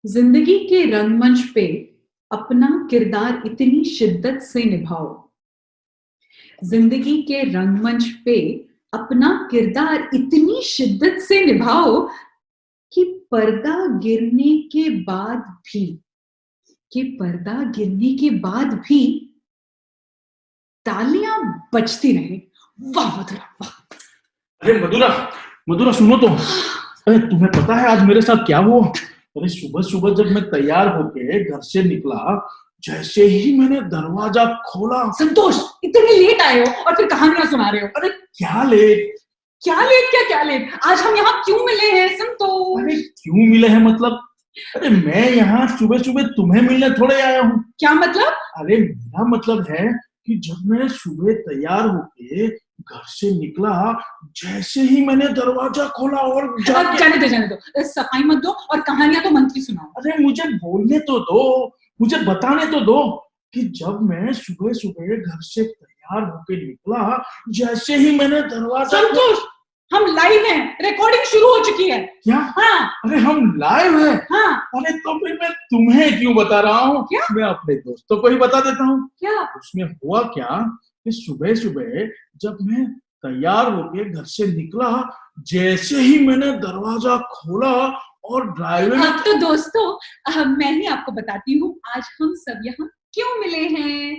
जिंदगी के रंगमंच पे अपना किरदार इतनी शिद्दत से निभाओ। जिंदगी के रंगमंच पे अपना किरदार इतनी शिद्दत से निभाओ कि पर्दा गिरने के बाद भी कि पर्दा गिरने के बाद भी तालियां बजती रहे। वाह मधुरा वाह। अरे मधुरा, मधुरा सुनो तो। अरे तुम्हें पता है आज मेरे साथ क्या हुआ? अरे सुबह सुबह जब मैं तैयार होके घर से निकला, जैसे ही मैंने दरवाजा खोला। संतोष, इतने लेट आए हो और फिर कहानियां सुना रहे हो। अरे क्या लेट? क्या लेट? आज हम यहाँ क्यों मिले हैं संतोष? अरे क्यों मिले हैं मतलब? अरे मैं यहाँ सुबह सुबह तुम्हें मिलने थोड़े आया हूँ। क्या मतलब? अरे मेरा मतलब है कि जब मैं सुबह तैयार होके घर से निकला, जैसे ही मैंने दरवाजा खोला और जाने दो, सफाई मत दो और कहानियां तो मंत्री सुनाओ। अरे मुझे बोलने तो दो, मुझे बताने तो दो कि जब मैं सुबह सुबह घर से तैयार होके निकला, जैसे ही मैंने दरवाजा संतोष, हम लाइव हैं, रिकॉर्डिंग शुरू हो चुकी है। क्या? हाँ। अरे हम लाइव हैं? हाँ। अरे तो फिर मैं तुम्हें क्यों बता रहा हूँ? क्या? मैं अपने दोस्तों को ही बता देता हूँ। क्या? उसमें हुआ क्या कि सुबह सुबह जब मैं तैयार होके घर से निकला, जैसे ही मैंने दरवाजा खोला और ड्राइवर तो दोस्तों, मैं ही आपको बताती हूँ आज हम सब यहाँ क्यों मिले हैं।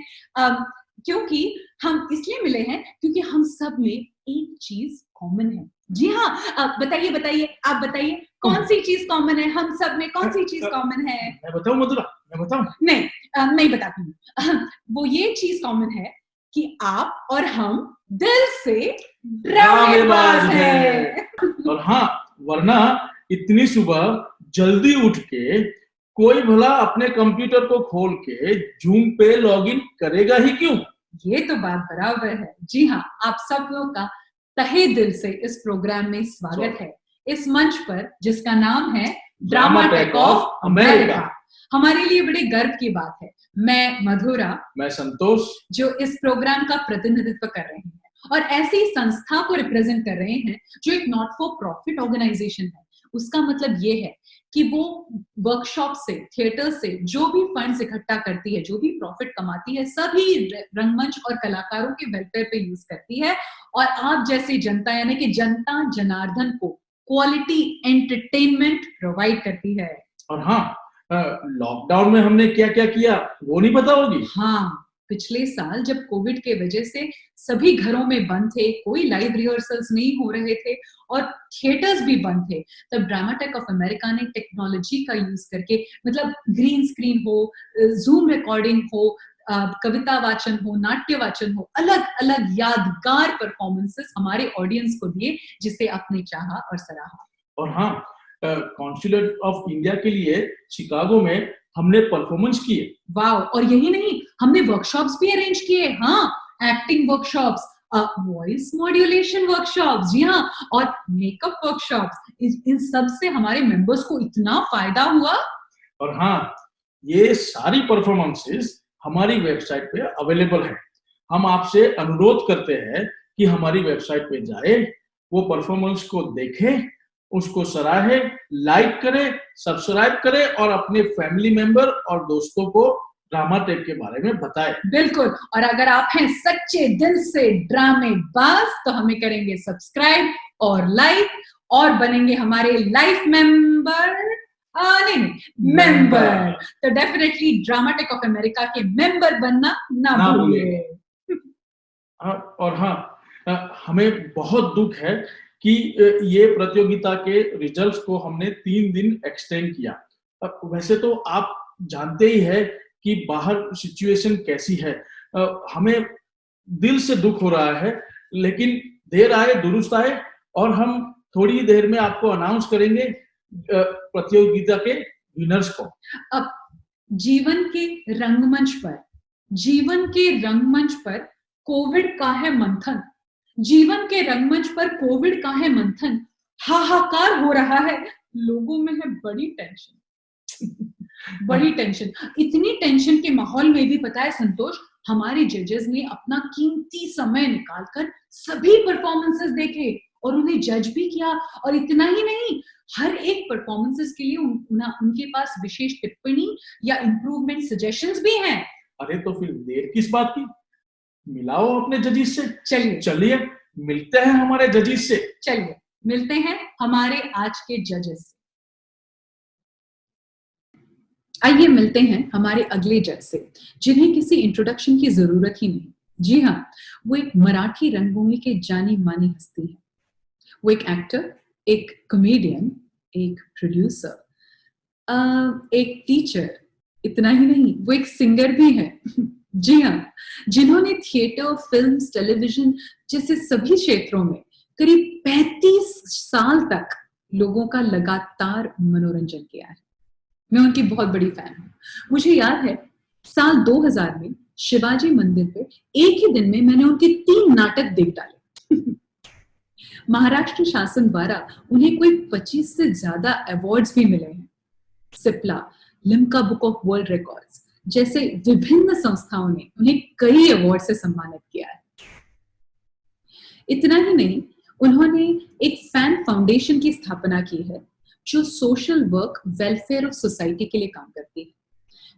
क्योंकि हम इसलिए मिले हैं क्योंकि हम सब में एक चीज कॉमन है। जी हाँ, बताइए, आप बताइए कौन सी चीज कॉमन है? हम सब में कौन सी चीज कॉमन है? मैं बताऊं मधुरा, मैं बताऊं? नहीं, मैं ही बताती हूँ। वो ये चीज कॉमन है कि आप और हम दिल से ड्रामेबाज हैं। और हाँ, वरना इतनी सुबह जल्दी उठ के कोई भला अपने कंप्यूटर को खोल के जूम पे लॉगिन करेगा ही क्यों? ये तो बात बराबर है। जी हाँ, आप सब लोग का तहे दिल से इस प्रोग्राम में स्वागत है। इस मंच पर जिसका नाम है ड्रामाटेक ऑफ अमेरिका। हमारे लिए बड़े गर्व की बात है। मैं मधुरा, मैं संतोष, जो इस प्रोग्राम का प्रतिनिधित्व कर रहे हैं और ऐसी संस्था को रिप्रेजेंट कर रहे हैं जो एक नॉट फॉर प्रॉफिट ऑर्गेनाइजेशन है। उसका मतलब ये है कि वो वर्कशॉप से, थिएटर से जो भी फंड्स इकट्ठा करती है, जो भी प्रॉफिट कमाती है, सभी रंगमंच और कलाकारों के वेलफेयर पे यूज करती है और आप जैसे जनता यानी कि जनता जनार्दन को क्वालिटी एंटरटेनमेंट प्रोवाइड करती है। और हाँ, लॉकडाउन में हमने क्या क्या किया वो नहीं पता होगी? हाँ, पिछले साल जब कोविड के वजह से सभी घरों में बंद थे, कोई लाइव रिहर्सल्स नहीं हो रहे थे और थिएटर्स भी बंद थे, तब ड्रामाटेक ऑफ अमेरिका ने टेक्नोलॉजी का यूज करके, मतलब ग्रीन स्क्रीन हो, जूम रिकॉर्डिंग हो, कविता वाचन हो, नाट्य वाचन हो, अलग अलग यादगार परफॉर्मेंसेस हमारे ऑडियंस को दिए, जिसे आपने चाहा और सराहा। और हाँ, कॉन्सुलेट ऑफ इंडिया के लिए शिकागो में हमने परफॉर्मेंस किए। वाओ, और यही नहीं, हमने वर्कशॉप्स भी अरेंज किए। हाँ, acting workshops, voice modulation workshops, जी हाँ, और मेकअप वर्कशॉप्स। इन सब से हमारे मेंबर्स को इतना फायदा हुआ। और हाँ, ये सारी परफॉर्मेंसेस हमारी वेबसाइट पे अवेलेबल है। हम आपसे अनुरोध करते हैं कि हमारी वेबसाइट पे जाए, वो परफॉर्मेंस को देखें, उसको सराहे, लाइक करें, सब्सक्राइब करें और अपने फैमिली मेंबर और दोस्तों को ड्रामाटेक के बारे में बताएं। बिल्कुल, और अगर आप हैं सच्चे दिल से ड्रामेबाज तो हमें करेंगे सब्सक्राइब और लाइक और बनेंगे हमारे लाइफ मेंबर। नहीं, मेंबर। तो डेफिनेटली ड्रामाटेक ऑफ अमेरिका के मेंबर बनना ना भूलिए। और हाँ, हमें बहुत दुख है कि ये प्रतियोगिता के रिजल्ट्स को हमने 3 दिन एक्सटेंड किया। वैसे तो आप जानते ही है कि बाहर सिचुएशन कैसी है। हमें दिल से दुख हो रहा है, लेकिन देर आए दुरुस्त आए और हम थोड़ी देर में आपको अनाउंस करेंगे प्रतियोगिता के विनर्स को। अब जीवन के रंगमंच पर कोविड का है मंथन। जीवन के रंगमंच पर कोविड का है मंथन। हाहाकार हो रहा है, लोगों में है बड़ी टेंशन। बड़ी टेंशन। इतनी टेंशन के माहौल में भी पता है संतोष, हमारे जजेस ने अपना कीमती समय निकालकर सभी परफॉर्मेंसेस देखे और उन्हें जज भी किया। और इतना ही नहीं, हर एक परफॉर्मेंसेस के लिए उनके पास विशेष टिप्पणी या इम्प्रूवमेंट सजेशंस भी हैं। अरे तो फिर देर किस बात की, मिलाओ अपने जजीज से। चलिए चलिए मिलते हैं हमारे जजीज से। चलिए मिलते हैं हमारे आज के जजेस से। आइए मिलते हैं हमारे अगले जज से, जिन्हें किसी इंट्रोडक्शन की जरूरत ही नहीं। जी हाँ, वो एक मराठी रंगभूमि के जानी मानी हस्ती है। वो एक एक्टर, एक कॉमेडियन, एक प्रोड्यूसर, एक टीचर, इतना ही नहीं, वो एक सिंगर भी है। जी हाँ, जिन्होंने थिएटर, फिल्म, टेलीविजन जैसे सभी क्षेत्रों में करीब 35 साल तक लोगों का लगातार मनोरंजन किया है। मैं उनकी बहुत बड़ी फैन हूँ। मुझे याद है साल 2000 में शिवाजी मंदिर पे एक ही दिन में मैंने उनके 3 नाटक देख डाले। महाराष्ट्र शासन द्वारा उन्हें कोई 25 से ज्यादा अवार्ड्स भी मिले हैं। Cipla, Limca book of world records जैसे विभिन्न संस्थाओं ने उन्हें कई अवार्ड से सम्मानित किया है। इतना ही नहीं, उन्होंने एक फैन फाउंडेशन की स्थापना की है जो social work, welfare of society के लिए काम करती है।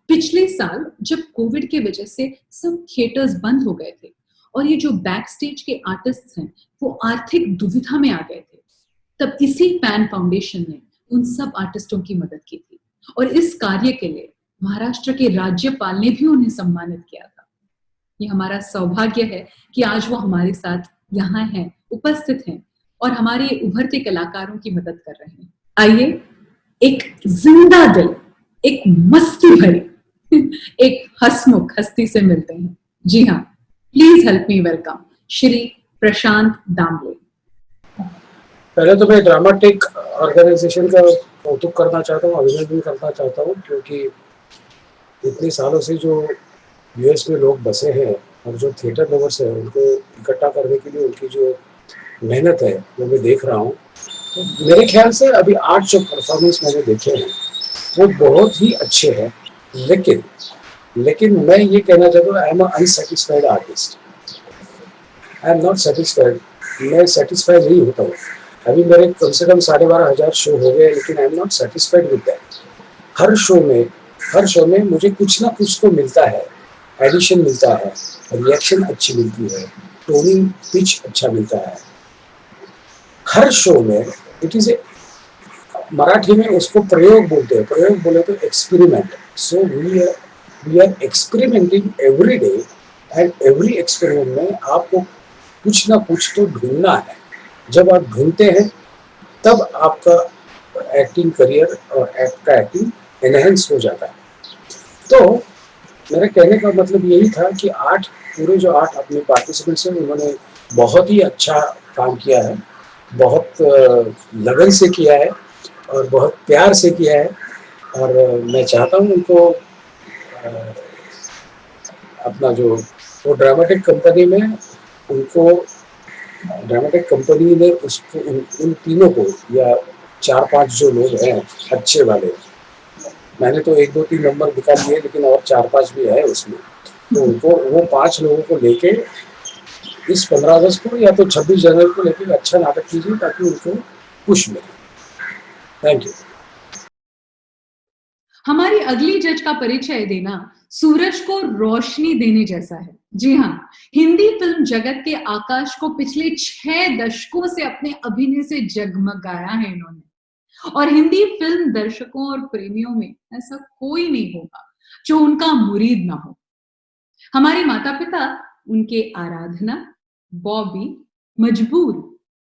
पिछले साल जब कोविड की वजह से सब थिएटर्स बंद हो गए थे और ये जो बैक स्टेज के आर्टिस्ट हैं वो आर्थिक दुविधा में आ गए थे, तब इसी फैन फाउंडेशन ने उन सब आर्टिस्टों की मदद की थी और इस कार्य के लिए महाराष्ट्र के राज्यपाल ने भी उन्हें सम्मानित किया था। ये हमारा सौभाग्य है कि आज वो हमारे साथ यहाँ हैं, उपस्थित हैं और हमारे उभरते कलाकारों की मदद कर रहे हैं। आइए एक जिंदा दिल, एक मस्ती भरी, एक हंसमुख हस्ती से मिलते हैं। जी हाँ, please help me welcome Shri Prashant Damle. पहले तो मैं ड्रामाटिक ऑर्गेनाइजेशन का कौतुक करना चाहता हूँ, अभिनंदन करना चाहता हूँ, क्योंकि इतने सालों से जो यूएस में लोग बसे हैं और जो थिएटर लवर्स हैं उनको इकट्ठा करने के लिए उनकी जो मेहनत है वो मैं देख रहा हूँ। तो मेरे ख्याल से अभी 8 जो परफॉर्मेंस मैंने देखे हैं वो बहुत ही अच्छे हैं, लेकिन मैं ये कहना चाहता हूँ, I am unsatisfied artist. I am not satisfied. मैं सेटिस्फाइड नहीं होता हूँ। अभी मेरे कम से कम 12,500 शो हो गए, लेकिन आई am not satisfied with that. Her show में मुझे कुछ ना कुछ तो मिलता है, एडिशन मिलता है, रिएक्शन अच्छी मिलती है, टोनिंग पिच अच्छा मिलता है। हर शो में इट इज ए, मराठी में उसको प्रयोग बोलते हैं, प्रयोग बोले तो experiment. So we are experimenting every day, and every experiment में आपको कुछ ना कुछ तो ढूंढना है। जब आप ढूंढते हैं तब आपका एक्टिंग करियर और आपका एक्टिंग एनहेंस हो जाता है। तो मेरे कहने का मतलब यही था कि पूरे जो 8 अपने पार्टिसिपेंट्स हैं उन्होंने बहुत ही अच्छा काम किया है, बहुत लगन से किया है और बहुत प्यार से किया है। और मैं चाहता हूँ उनको अपना जो वो ड्रामेटिक कंपनी ने उसको उन तीनों को या 4-5 जो लोग हैं अच्छे वाले, मैंने तो 1, 2, 3 नंबर निकाल लिए, लेकिन और 4-5 भी है उसमें, तो उनको वो 5 लोगों को लेके इस 15 अगस्त को या तो 26 जनवरी को लेके अच्छा नाटक कीजिए ताकि उनको पुश मिले। Thank you. हमारी अगली जज का परिचय देना सूरज को रोशनी देने जैसा है। जी हाँ, हिंदी फिल्म जगत के आकाश को पिछले 6 दशकों से अपने अभिनय से जगमगाया है इन्होंने, और हिंदी फिल्म दर्शकों और प्रेमियों में ऐसा कोई नहीं होगा जो उनका मुरीद ना हो। हमारे माता पिता उनके आराधना, बॉबी, मजबूर,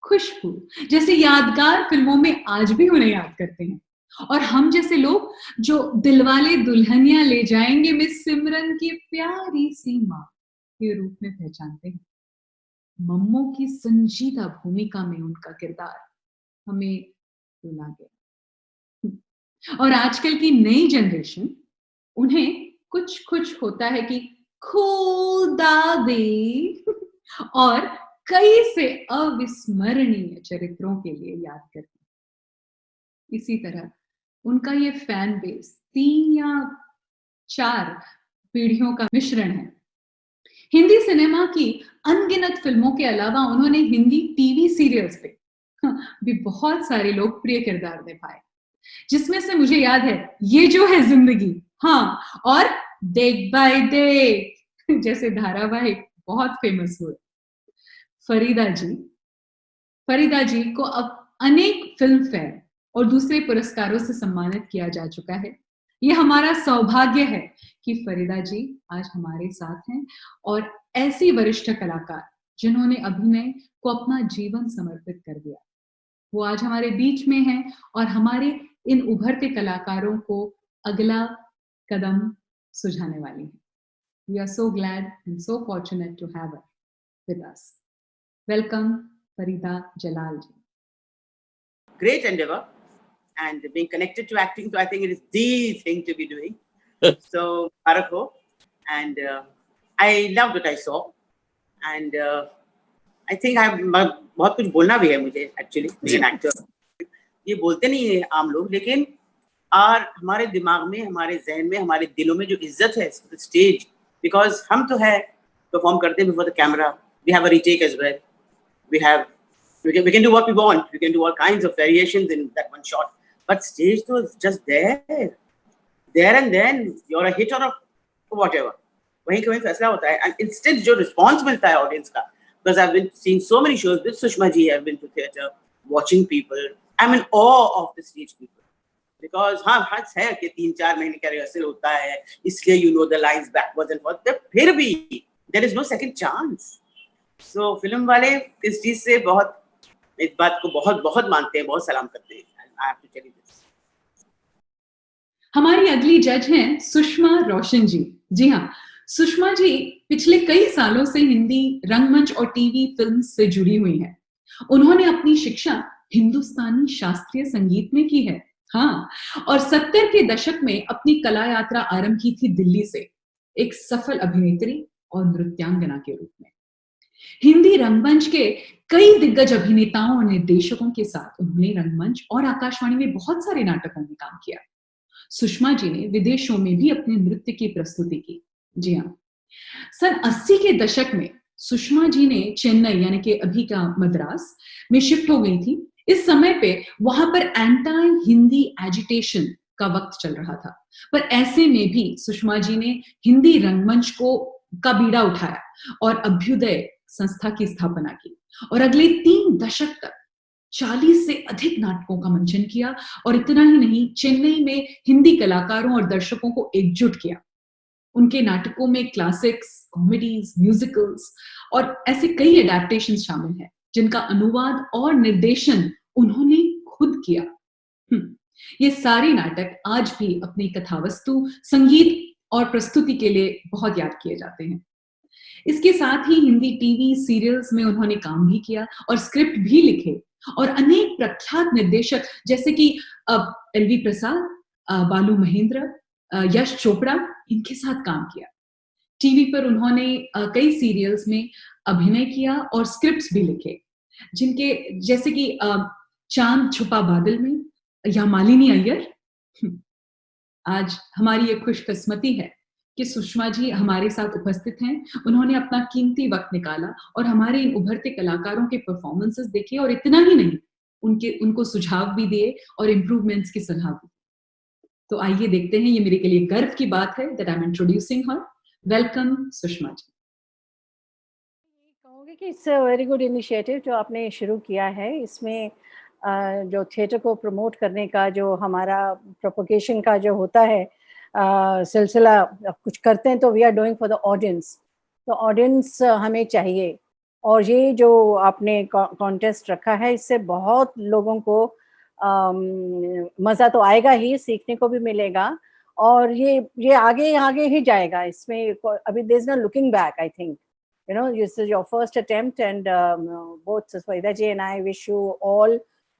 खुशबू जैसे यादगार फिल्मों में आज भी उन्हें याद करते हैं, और हम जैसे लोग जो दिलवाले दुल्हनिया ले जाएंगे में सिमरन की प्यारी सी मां के रूप में पहचानते हैं। मम्मो की संजीदा भूमिका में उनका किरदार हमें रुला गया। और आजकल की नई जनरेशन उन्हें कुछ होता है कि खुदा दे और कई से अविस्मरणीय चरित्रों के लिए याद करती है। इसी तरह उनका ये फैन बेस 3 या 4 पीढ़ियों का मिश्रण है। हिंदी सिनेमा की अनगिनत फिल्मों के अलावा उन्होंने हिंदी टीवी सीरियल्स पे भी बहुत सारे लोकप्रिय किरदार निभाए, जिसमें से मुझे याद है ये जो है जिंदगी, हाँ, और डे बाय डे जैसे धारावाहिक बहुत फेमस हुए। फरीदा जी फरीदा जी को अब अनेक फिल्म फेयर और दूसरे पुरस्कारों से सम्मानित किया जा चुका है। ये हमारा सौभाग्य है कि फरीदा जी आज हमारे साथ हैं और ऐसी वरिष्ठ कलाकार जिन्होंने अभिनय को अपना जीवन समर्पित कर दिया, वो आज हमारे बीच में हैं और हमारे इन उभरते कलाकारों को अगला कदम सुझाने वाली हैं। We are so glad and so fortunate to have her with us. Welcome, Farida Jalal ji. Great endeavor, and being connected to acting, so I think it is the thing to be doing. So, Marako, and I loved what I saw, and I think बहुत कुछ बोलना भी है मुझे actually being an actor. ये बोलते नहीं है आम लोग, लेकिन और हमारे दिमाग में, हमारे जहन में, हमारे दिलों में जो इज्जत है स्टेज, because हम तो है perform करते हैं before the camera. We have a retake as well. We can do what we want. We can do all kinds of variations in that one shot. But stage was just there and then you're a hit or a whatever. वहीं के वहीं फैसला होता है. And instead जो response मिलता है audience का, because I've been seeing so many shows with Sushma ji. I've been to theatre, watching people. I'm in awe of the stage people. Because हाँ हद है कि 3-4 महीने का रिहर्सल होता है, इसलिए you know the lines backwards and forwards. फिर भी there is no second chance. So film वाले इस चीज से बहुत इस बात को बहुत बहुत मानते हैं, बहुत सलाम करते हैं. I have to tell you this. हमारी अगली जज हैं सुषमा रोशन जी। जी हाँ, सुषमा जी पिछले कई सालों से हिंदी रंगमंच और टीवी फिल्म से जुड़ी हुई हैं। उन्होंने अपनी शिक्षा हिंदुस्तानी शास्त्रीय संगीत में की है, हाँ, और 70 के दशक में अपनी कला यात्रा आरंभ की थी दिल्ली से, एक सफल अभिनेत्री और नृत्यांगना के रूप में। हिंदी रंगमंच के कई दिग्गज अभिनेताओं और निर्देशकों के साथ उन्होंने रंगमंच और आकाशवाणी में बहुत सारे नाटकों में काम किया। सुषमा जी ने विदेशों में भी अपने नृत्य की प्रस्तुति की। जी हाँ, सन 80 के दशक में सुषमा जी ने चेन्नई यानी कि अभी का मद्रास में शिफ्ट हो गई थी। इस समय पे वहां पर एंटी हिंदी एजिटेशन का वक्त चल रहा था, पर ऐसे में भी सुषमा जी ने हिंदी रंगमंच का बीड़ा उठाया और अभ्युदय संस्था की स्थापना की और अगले 3 दशक तक 40 से अधिक नाटकों का मंचन किया और इतना ही नहीं, चेन्नई में हिंदी कलाकारों और दर्शकों को एकजुट किया। उनके नाटकों में क्लासिक्स, कॉमेडीज, म्यूजिकल्स और ऐसे कई एडेप्टेशंस शामिल हैं जिनका अनुवाद और निर्देशन उन्होंने खुद किया। ये सारे नाटक आज भी अपनी कथावस्तु, संगीत और प्रस्तुति के लिए बहुत याद किए जाते हैं। इसके साथ ही हिंदी टीवी सीरियल्स में उन्होंने काम भी किया और स्क्रिप्ट भी लिखे और अनेक प्रख्यात निर्देशक जैसे कि एलवी प्रसाद, बालू महेंद्र, यश चोपड़ा, इनके साथ काम किया। टीवी पर उन्होंने कई सीरियल्स में अभिनय किया और स्क्रिप्ट्स भी लिखे, जिनके जैसे कि चांद छुपा बादल में या मालिनी अय्यर। आज हमारी ये खुशकिस्मती है कि सुषमा जी हमारे साथ उपस्थित हैं। उन्होंने अपना कीमती वक्त निकाला और हमारे इन उभरते कलाकारों के परफॉर्मेंसेस देखे और इतना ही नहीं, उनको सुझाव भी दिए और इम्प्रूवमेंट्स की सलाह दी। तो आइए देखते हैं, ये मेरे के लिए गर्व की बात है that I'm introducing her. Welcome Sushma ji. कहूँगी कि it's a very good initiative जो आपने शुरू किया है। इसमें जो थिएटर को प्रमोट करने का, जो हमारा प्रोपोगेशन का जो होता है सिलसिला, कुछ करते हैं तो we are doing for the audience. तो ऑडियंस हमें चाहिए और ये जो आपने कॉन्टेस्ट रखा है, इससे बहुत लोगों को मज़ा तो आएगा ही, सीखने को भी मिलेगा और ये आगे आगे ही जाएगा। इसमें अभी there is no looking back. I think you know this is your first attempt and both Farida ji and I wish you all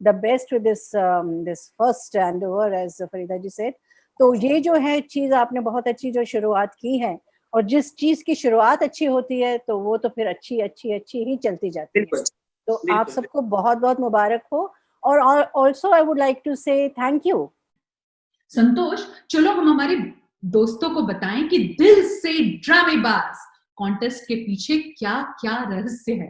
the best with this first endeavor as Farida ji said. तो ये जो है चीज़ आपने बहुत अच्छी जो शुरुआत की है, और जिस चीज़ की शुरुआत अच्छी होती है तो वो तो फिर अच्छी ही चलती जाती है। तो आप सबको बहुत बहुत मुबारक हो और also I would like to say thank you. Santosh, चलो हम हमारे दोस्तों को बताएं कि दिल से ड्रामेबाज कॉन्टेस्ट के पीछे क्या क्या रहस्य है।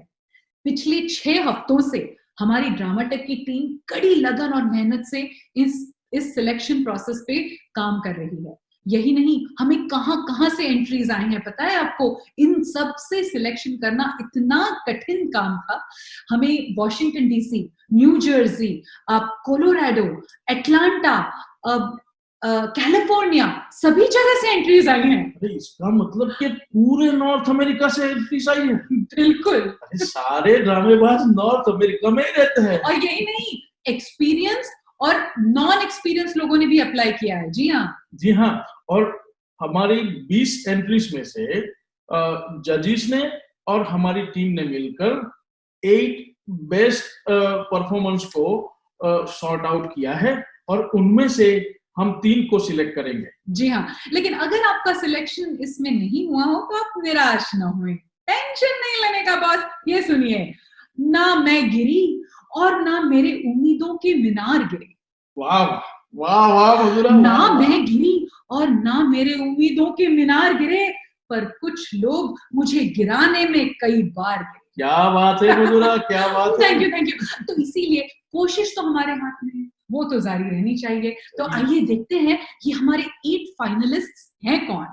पिछले 6 हफ्तों से हमारी ड्रामाटेक की टीम कड़ी लगन और मेहनत से इस सिलेक्शन प्रोसेस पे काम कर रही है। यही नहीं, हमें कहां से एंट्रीज आई हैं पता है आपको? इन सब से सिलेक्शन करना इतना कठिन काम था। हमें Washington DC, new Jersey, Colorado, Atlanta, California, सभी जगह से एंट्रीज आई हैं। अरे इसका मतलब कि पूरे नॉर्थ अमेरिका से एंट्रीज आई है। बिल्कुल। अरे सारे ड्रामेबाज नॉर्थ अमेरिका में ही रहते हैं। और यही नहीं, एक्सपीरियंस और नॉन एक्सपीरियंस लोगों ने भी अप्लाई किया है। जी हाँ, जी हाँ। और हमारी 20 एंट्रीज में से जजेस ने और हमारी टीम ने मिलकर 8 बेस्ट परफॉर्मेंस को सॉर्ट आउट किया है और उनमें से हम 3 को सिलेक्ट करेंगे। जी हाँ। लेकिन अगर आपका सिलेक्शन इसमें नहीं हुआ हो तो आप निराश ना हुए, टेंशन नहीं लेने का बॉस। ये सुनिए, ना मैं गिरी और ना मेरे उम्मीदों के मीनार गिरे। वाह वाह वाह मधुरा। ना मैं गिरी और ना मेरे उम्मीदों के मीनार गिरे, पर कुछ लोग मुझे गिराने में कई बार गिरे। क्या बात है मधुरा, क्या बात है। Thank you. तो इसीलिए कोशिश तो हमारे हाथ में है, वो तो जारी रहनी चाहिए। तो आइए देखते हैं कि हमारे 8 फाइनलिस्ट्स हैं कौन।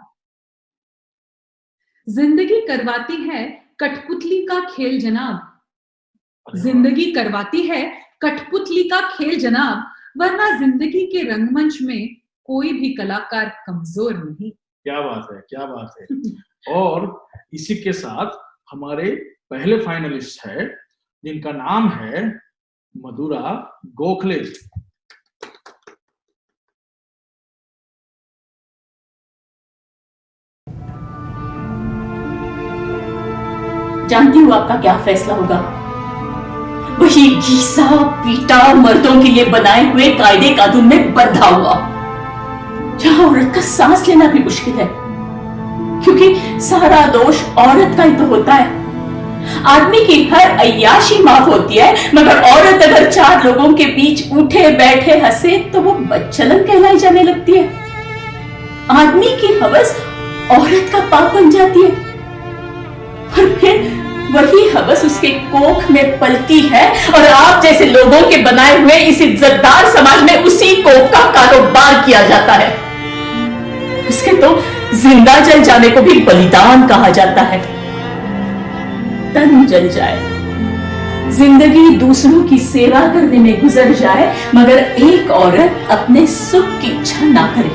जिंदगी करवाती है कठपुतली का खेल जनाब, जिंदगी करवाती है कठपुतली का खेल जनाब, वरना जिंदगी के रंगमंच में कोई भी कलाकार कमजोर नहीं। क्या बात है, क्या बात है। और इसी के साथ हमारे पहले फाइनलिस्ट है जिनका नाम है मधुरा गोखले जी। जानती हूँ आपका क्या फैसला होगा। वही घिसा पीटा मर्दों के लिए बनाए हुए कायदे कानून में बंधा हुआ, जहां औरत का सांस लेना भी मुश्किल है, क्योंकि सारा दोष औरत का ही तो होता है। आदमी की हर अय्याशी माफ होती है, मगर औरत अगर 4 लोगों के बीच उठे बैठे हंसे तो वो बदचलन कहलाई जाने लगती है। आदमी की हवस औरत का पाप बन जाती है, और फिर वही हवस उसके कोख में पलती है और आप जैसे लोगों के बनाए हुए इस इज्जतदार समाज में उसी कोख का कारोबार किया जाता है। उसके तो जिंदा जल जाने को भी बलिदान कहा जाता है। तन जल जाए, जिंदगी दूसरों की सेवा करने में गुजर जाए, मगर एक औरत अपने सुख की इच्छा ना करे,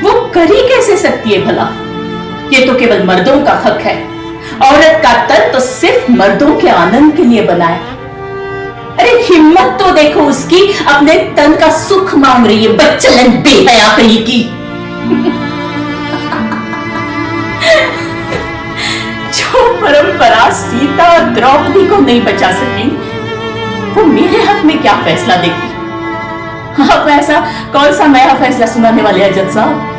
वो कर ही कैसे सकती है भला? ये तो केवल मर्दों का हक है। औरत का तन तो सिर्फ मर्दों के आनंद के लिए बना है। अरे हिम्मत तो देखो उसकी, अपने तन का सुख मांग रही है, बदचलन बेहया कहीं की। जो परंपरा सीता और द्रौपदी को नहीं बचा सकी, वो मेरे हक में क्या फैसला देगी? आप ऐसा कौन सा नया फैसला सुनाने वाले हैं जज साहब?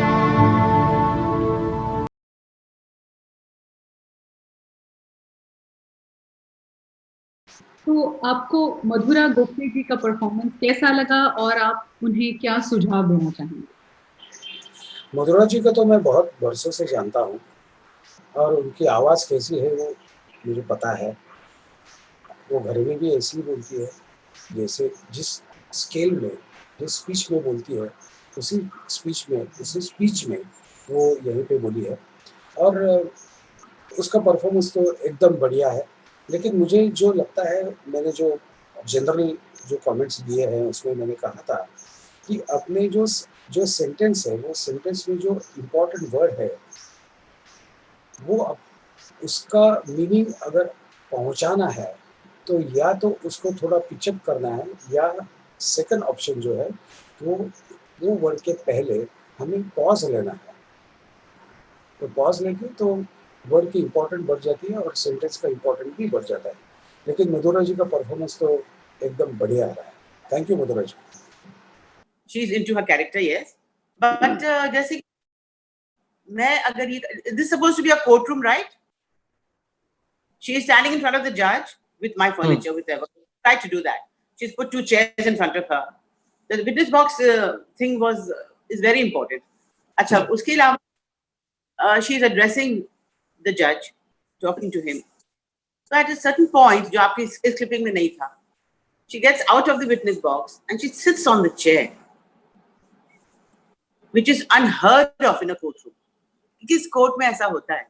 तो आपको मधुरा गोखले जी का परफॉर्मेंस कैसा लगा और आप उन्हें क्या सुझाव देना चाहेंगे? मधुरा जी को तो मैं बहुत वर्षों से जानता हूँ और उनकी आवाज़ कैसी है वो मुझे पता है। वो घर में भी ऐसी ही बोलती है, जैसे जिस स्केल में, जिस स्पीच में बोलती है, उसी स्पीच में वो यहीं पे बोली है। और उसका परफॉर्मेंस तो एकदम बढ़िया है। लेकिन मुझे जो लगता है, मैंने जो जनरल जो कमेंट्स दिए हैं उसमें मैंने कहा था कि अपने जो सेंटेंस है, वो सेंटेंस में जो इम्पोर्टेंट वर्ड है वो उसका मीनिंग अगर पहुंचाना है तो या तो उसको थोड़ा पिचअप करना है, या सेकंड ऑप्शन जो है वो वर्ड के पहले हमें पॉज लेना है। तो पॉज लेके तो वर्ड की इम्पोर्टेंट बढ़ जाती है और सेंटेंस का इम्पोर्टेंट भी बढ़ जाता है। लेकिन मधुरा जी का परफॉर्मेंस तो एकदम बढ़िया रहा है। Thank you Madhura ji. She is into her character, yes. But जैसे मैं अगर ये, this is supposed to be a courtroom, right? She is standing in front of the judge with my furniture, with whatever. Try to do that. She's put 2 chairs in front of her. The witness box thing is very important. अच्छा, उसके अलावा she is addressing the judge, talking to him. So at a certain point, जो आपकी इस clipping में नहीं था, she gets out of the witness box and she sits on the chair, which is unheard of in a courtroom. Because court में ऐसा होता है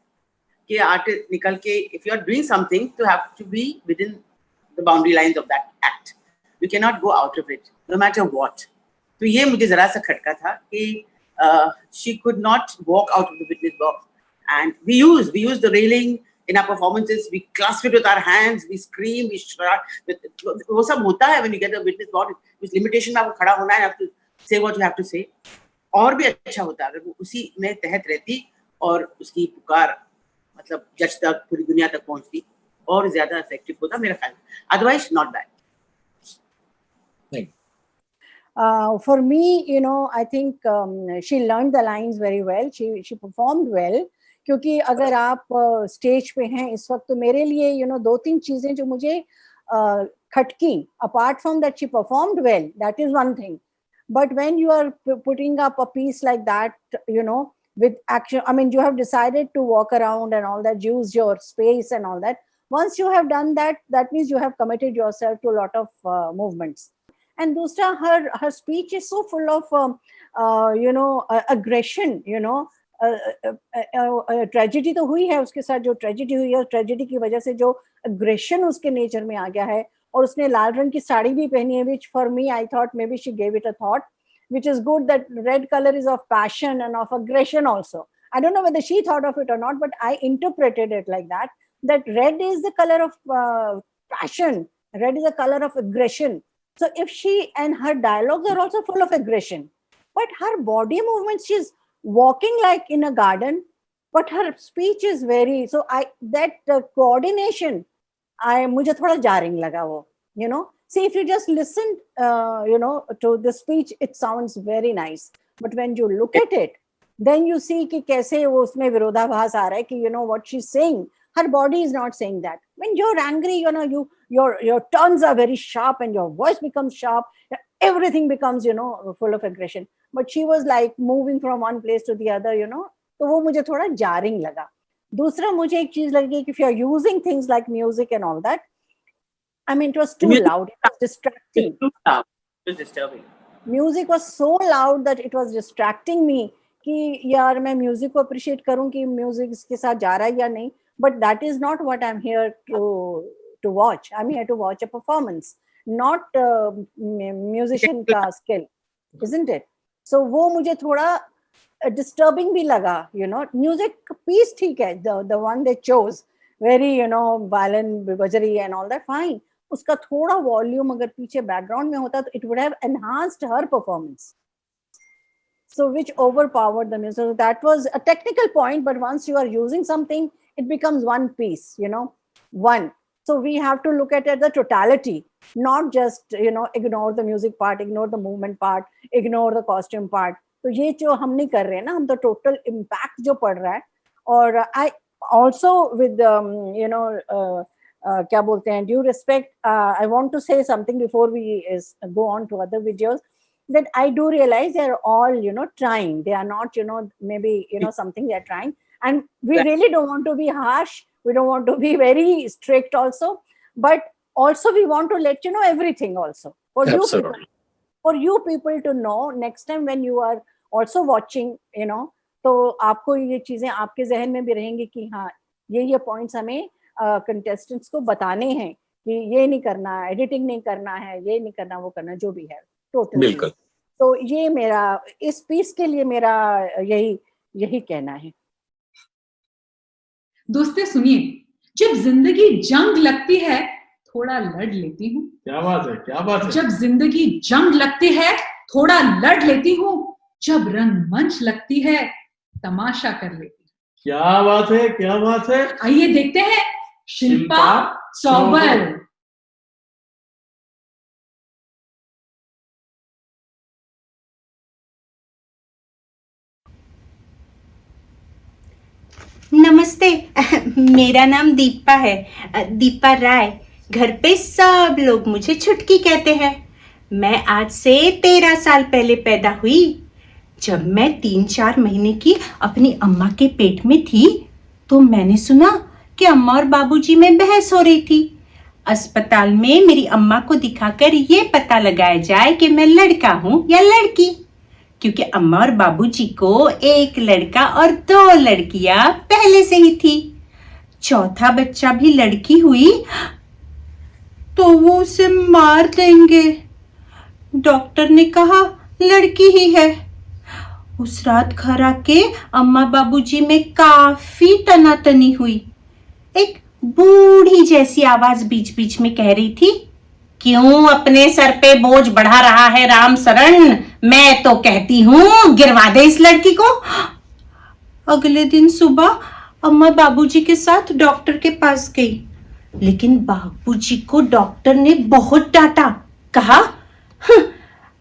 कि आर्टिस्ट निकल के, if you are doing something, to have to be within the boundary lines of that act. You cannot go out of it, no matter what. तो ये मुझे जरा सा खटका था कि she could not walk out of the witness box. And we use the railing in our performances. We clasp it with our hands. We scream. We shout. वो सब होता है when you get a witness box. उस limitation में आपको खड़ा होना है. You have to say what you have to say. और भी अच्छा होता अगर वो उसी में तहत रहती और उसकी पुकार मतलब जज तक, पूरी दुनिया तक पहुंचती, और ज्यादा इफेक्टिव होता मेरा ख्याल. Otherwise, not bad. For me, you know, I think she learned the lines very well. She performed well. क्योंकि अगर आप स्टेज पे हैं इस वक्त, तो मेरे लिए you know 2-3 चीजें जो मुझे खटकी, apart from that she performed well, that is one thing. But when you are putting up a piece like that, you know, with action, I mean, you have decided to walk around and all that, use your space and all that. Once you have done that, that means you have committed yourself to a lot of movements. And दूसरा, her speech is so full of you know aggression, you know. Tragedy तो हुई है उसके साथ, जो tragedy हुई है, tragedy की वजह से जो अग्रेशन उसके नेचर में आ गया है. और उसने लाल रंग की साड़ी भी पहनी है, which for me I thought maybe she gave it a thought, which is good. That red color is of passion and of aggression also. I don't know whether she thought of it or not, but I interpreted it like that. That red is the color of passion. Red is the color of aggression. So if she, and her dialogues are also full of aggression, but her body movements, she's walking like in a garden, but her speech is very, so that coordination, मुझे थोड़ा jarring लगा वो, you know. See, if you just listen, you know, to the speech, it sounds very nice. But when you look at it, then you see कि कैसे वो उसमें विरोधाभास आ रहा है कि, you know, what she's saying, her body is not saying that. When you're angry, you know, your tones are very sharp and your voice becomes sharp. Everything becomes, you know, full of aggression. But she was like moving from one place to the other, you know. तो वो मुझे थोड़ा jarring लगा. दूसरा मुझे एक चीज लगी कि if you are using things like music and all that, I mean, it was too loud. It was distracting. It's too loud. It was disturbing. Music was so loud that it was distracting me. कि यार मैं music को appreciate करूं कि music इसके साथ जा रहा है या नहीं. But that is not what I'm here to watch. I'm here to watch a performance, not musician का skill, isn't it? So वो मुझे थोड़ा disturbing भी लगा, you know. Music piece ठीक है, the one they chose, very, you know, violin, bajari and all that, fine. उसका थोड़ा volume अगर पीछे background में होता तो it would have enhanced her performance. So which overpowered the music. So that was a technical point, but once you are using something, it becomes one piece, you know, one. So we have to look at it the totality, not just, you know, ignore the music part, ignore the movement part, ignore the costume part. तो ये जो हम नहीं कर रहे हैं ना, हम तो total impact जो पड़ रहा है. और I also with you know क्या बोलते हैं, due respect, I want to say something before we go on to other videos, that I do realize they are all, you know, trying. They are not, you know, maybe, you know, something they are trying. And we really don't want to be harsh. We don't want to be very strict also. But also we want to let you know everything also. For you people to know next time when you are also watching, you know, तो आपको ये चीजें आपके जहन में भी रहेंगी कि हाँ, ये points हमें contestants को बताने हैं कि ये नहीं करना है, editing नहीं करना है, ये नहीं करना, वो करना, जो भी है. Totally. तो ये मेरा इस पीस के लिए मेरा यही कहना है. दोस्तों सुनिए, जब जिंदगी जंग लगती है थोड़ा लड़ लेती हूँ. क्या बात है, क्या बात है. जब जिंदगी जंग लगती है थोड़ा लड़ लेती हूँ. जब रंगमंच लगती है तमाशा कर लेती हूँ. क्या बात है, क्या बात है. आइए देखते हैं शिल्पा सौबल. नमस्ते, मेरा नाम दीपा है, दीपा राय. घर पे सब लोग मुझे छुटकी कहते हैं. मैं आज से 13 साल पहले पैदा हुई. जब मैं 3-4 महीने की अपनी अम्मा के पेट में थी तो मैंने सुना कि अम्मा और बाबूजी में बहस हो रही थी। अस्पताल में मेरी अम्मा को दिखाकर ये पता लगाया जाए कि मैं लड़का हूं या लड़की, क्योंकि अम्मा और बाबूजी को एक लड़का और 2 लड़कियां पहले से ही थी। चौथा बच्चा भी लड़की हुई तो वो उसे मार देंगे। डॉक्टर ने कहा लड़की ही है। उस रात घर आके अम्मा बाबूजी में काफी तनातनी हुई। एक बूढ़ी जैसी आवाज बीच बीच में कह रही थी, क्यों अपने सर पे बोझ बढ़ा रहा है राम शरण, मैं तो कहती हूं गिरवा दे इस लड़की को। अगले दिन सुबह अम्मा बाबूजी के साथ डॉक्टर के पास गई, लेकिन बाबूजी को डॉक्टर ने बहुत डांटा। कहा,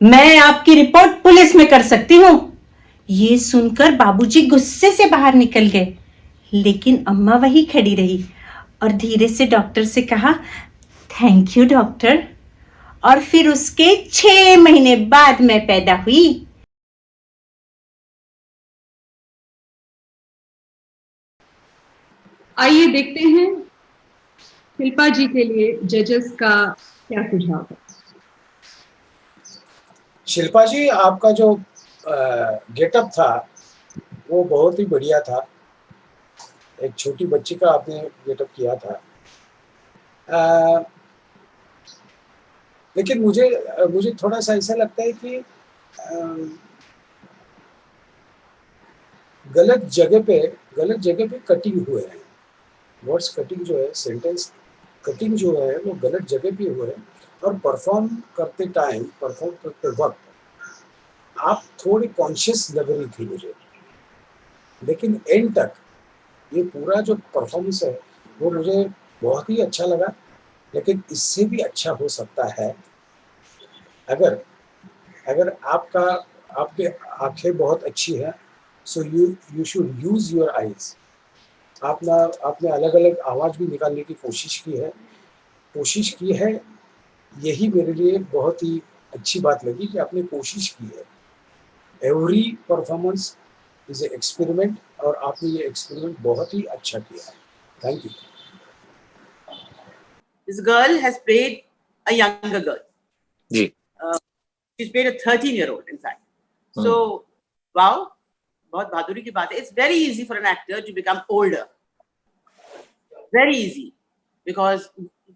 मैं आपकी रिपोर्ट पुलिस में कर सकती हूं। ये सुनकर बाबूजी गुस्से से बाहर निकल गए, लेकिन अम्मा वही खड़ी रही और धीरे से डॉक्टर से कहा, थैंक यू डॉक्टर। और फिर उसके 6 महीने बाद मैं पैदा हुई। आइए देखते हैं शिल्पा जी के लिए जजेस का क्या सुझाव है। शिल्पा जी, आपका जो गेटअप था वो बहुत ही बढ़िया था। एक छोटी बच्ची का आपने गेटअप किया था। लेकिन मुझे थोड़ा सा ऐसा लगता है कि गलत जगह पे कटिंग हुए हैं। वर्ड्स कटिंग जो है, सेंटेंस कटिंग जो है वो गलत जगह पे हुए हैं। और परफॉर्म करते वक्त आप थोड़ी कॉन्शियस लग रही थी मुझे, लेकिन एंड तक ये पूरा जो परफॉर्मेंस है वो मुझे बहुत ही अच्छा लगा। लेकिन इससे भी अच्छा हो सकता है अगर आपके आंखें बहुत अच्छी है, so you should use your eyes. आपने अलग अलग आवाज़ भी निकालने की कोशिश की है। यही मेरे लिए बहुत ही अच्छी बात लगी कि आपने कोशिश की है। Every performance is a experiment, और आपने ये एक्सपेरिमेंट बहुत ही अच्छा किया है। Thank you. This girl has played a younger girl. जी. She's played a 13-year-old, in fact. So, wow, बहुत बहादुरी की बात है. It's very easy for an actor to become older. Very easy, because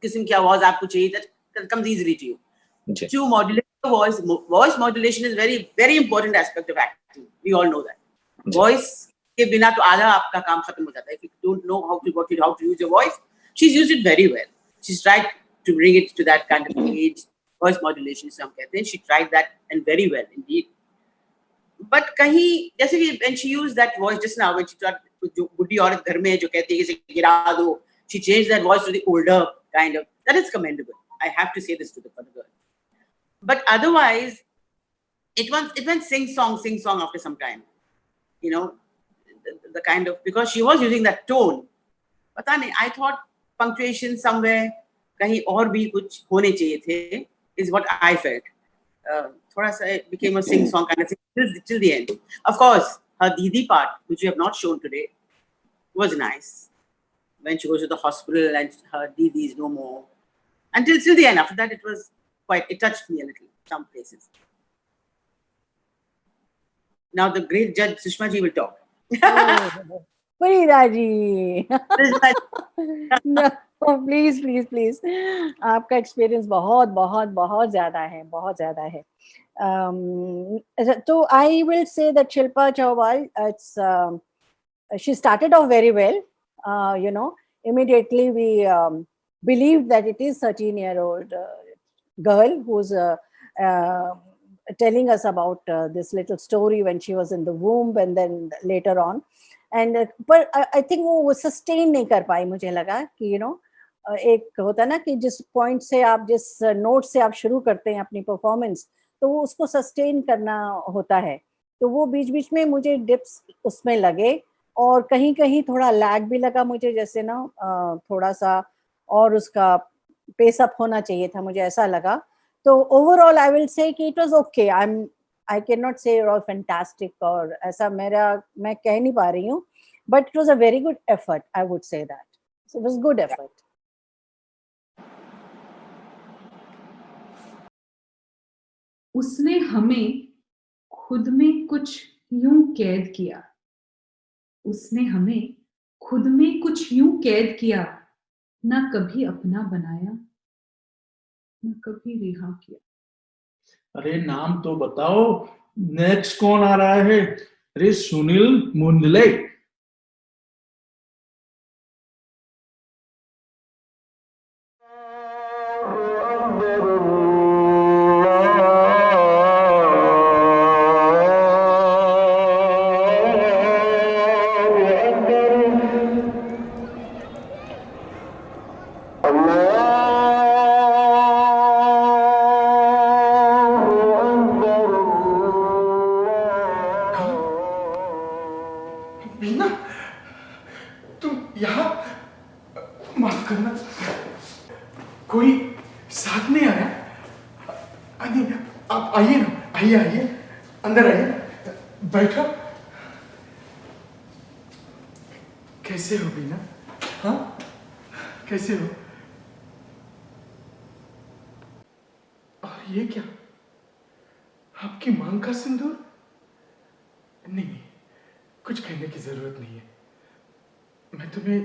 किस्म की आवाज आपको चाहिए, that comes easily to you. Ji. To modulate the voice modulation is very, very important aspect of acting. We all know that. Ji. Voice के बिना तो आधा आपका काम खत्म हो जाता है. If you don't know how to use your voice, she's used it very well. She's tried to bring it to that kind of age, voice modulation. So she tried that, and very well indeed. But कहीं जैसे कि when she used that voice just now, when she tried जो बुढ़ी औरत घर में जो कहती है कि इसे गिरा दो, she changed that voice to the older kind of. That is commendable. I have to say this to the girl. But otherwise, it went sing song after some time. You know, the kind of, because she was using that tone. पता नहीं, I thought punctuation somewhere कहीं और भी कुछ होने चाहिए थे, is what I felt. थोड़ा सा it became a sing song kind of thing till the end. Of course, her Didi part, which we have not shown today, was nice. When she goes to the hospital and her Didi is no more. Until the end. After that, it touched me a little, some places. Now the great judge Sushma ji will talk. Farida ji, no, please आपका experience बहुत ज्यादा है. So I will say that Shilpa Chauwal, she started off very well. Immediately we believed that it is 13-year-old girl who's telling us about this little story when she was in the womb and then later on. And but I think वो sustain नहीं कर पाई. मुझे लगा कि एक होता ना कि जिस पॉइंट से आप, जिस नोट से आप शुरू करते हैं अपनी परफॉर्मेंस, तो वो उसको सस्टेन करना होता है. तो वो बीच बीच में मुझे डिप्स उसमें लगे और कहीं कहीं थोड़ा लैग भी लगा मुझे, जैसे थोड़ा सा और उसका पेस अप होना चाहिए था, मुझे ऐसा लगा. तो ओवरऑल आई विल से कि it was okay. I cannot say you're all fantastic और ऐसा मैं कह नहीं पा रही हूँ, but it was a very good effort, I would say that. So it was good effort. उसने हमें खुद में कुछ यूं कैद किया, उसने हमें खुद में कुछ यूं कैद किया, ना कभी अपना बनाया, ना कभी रिहा किया। अरे नाम तो बताओ, नेक्स्ट कौन आ रहा है? अरे सुनील मुंडले। बीना, तुम यहाँ? माफ करना, कोई साथ नहीं आया? नहीं, आप आइए ना, आइए आइए, अंदर आइए, बैठो। कैसे हो बीना? हाँ, कैसे हो? और ये क्या, आपकी मांग का सिंदूर? नहीं, कुछ कहने की जरूरत नहीं है। मैं तुम्हें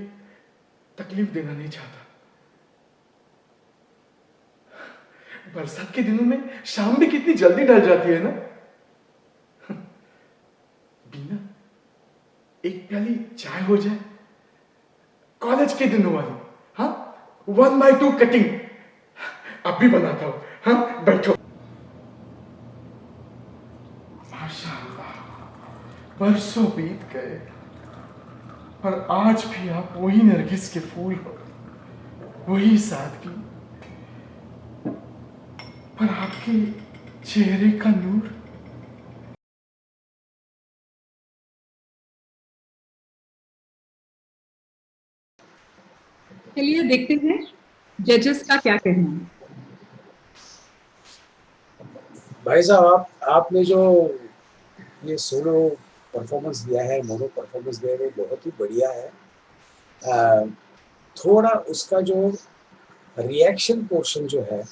तकलीफ देना नहीं चाहता। बरसात के दिनों में शाम भी कितनी जल्दी ढल जाती है ना। बीना, एक प्याली चाय हो जाए, कॉलेज के दिनों वाली। हाँ, 1/2 कटिंग अब भी बनाता हूं। हाँ, बैठो। माशाअल्लाह, बरसों बीत गए और आज भी आप वही नरगिस के फूल हो, वही सादगी, पर आपके चेहरे का नूर। चलिए देखते हैं जजेस का क्या कहना है। भाई साहब, आपने जो ये सोलो परफॉर्मेंस दिया है, मोनो परफॉर्मेंस दिया है, वो बहुत ही बढ़िया है। थोड़ा उसका जो रिएक्शन पोर्शन जो है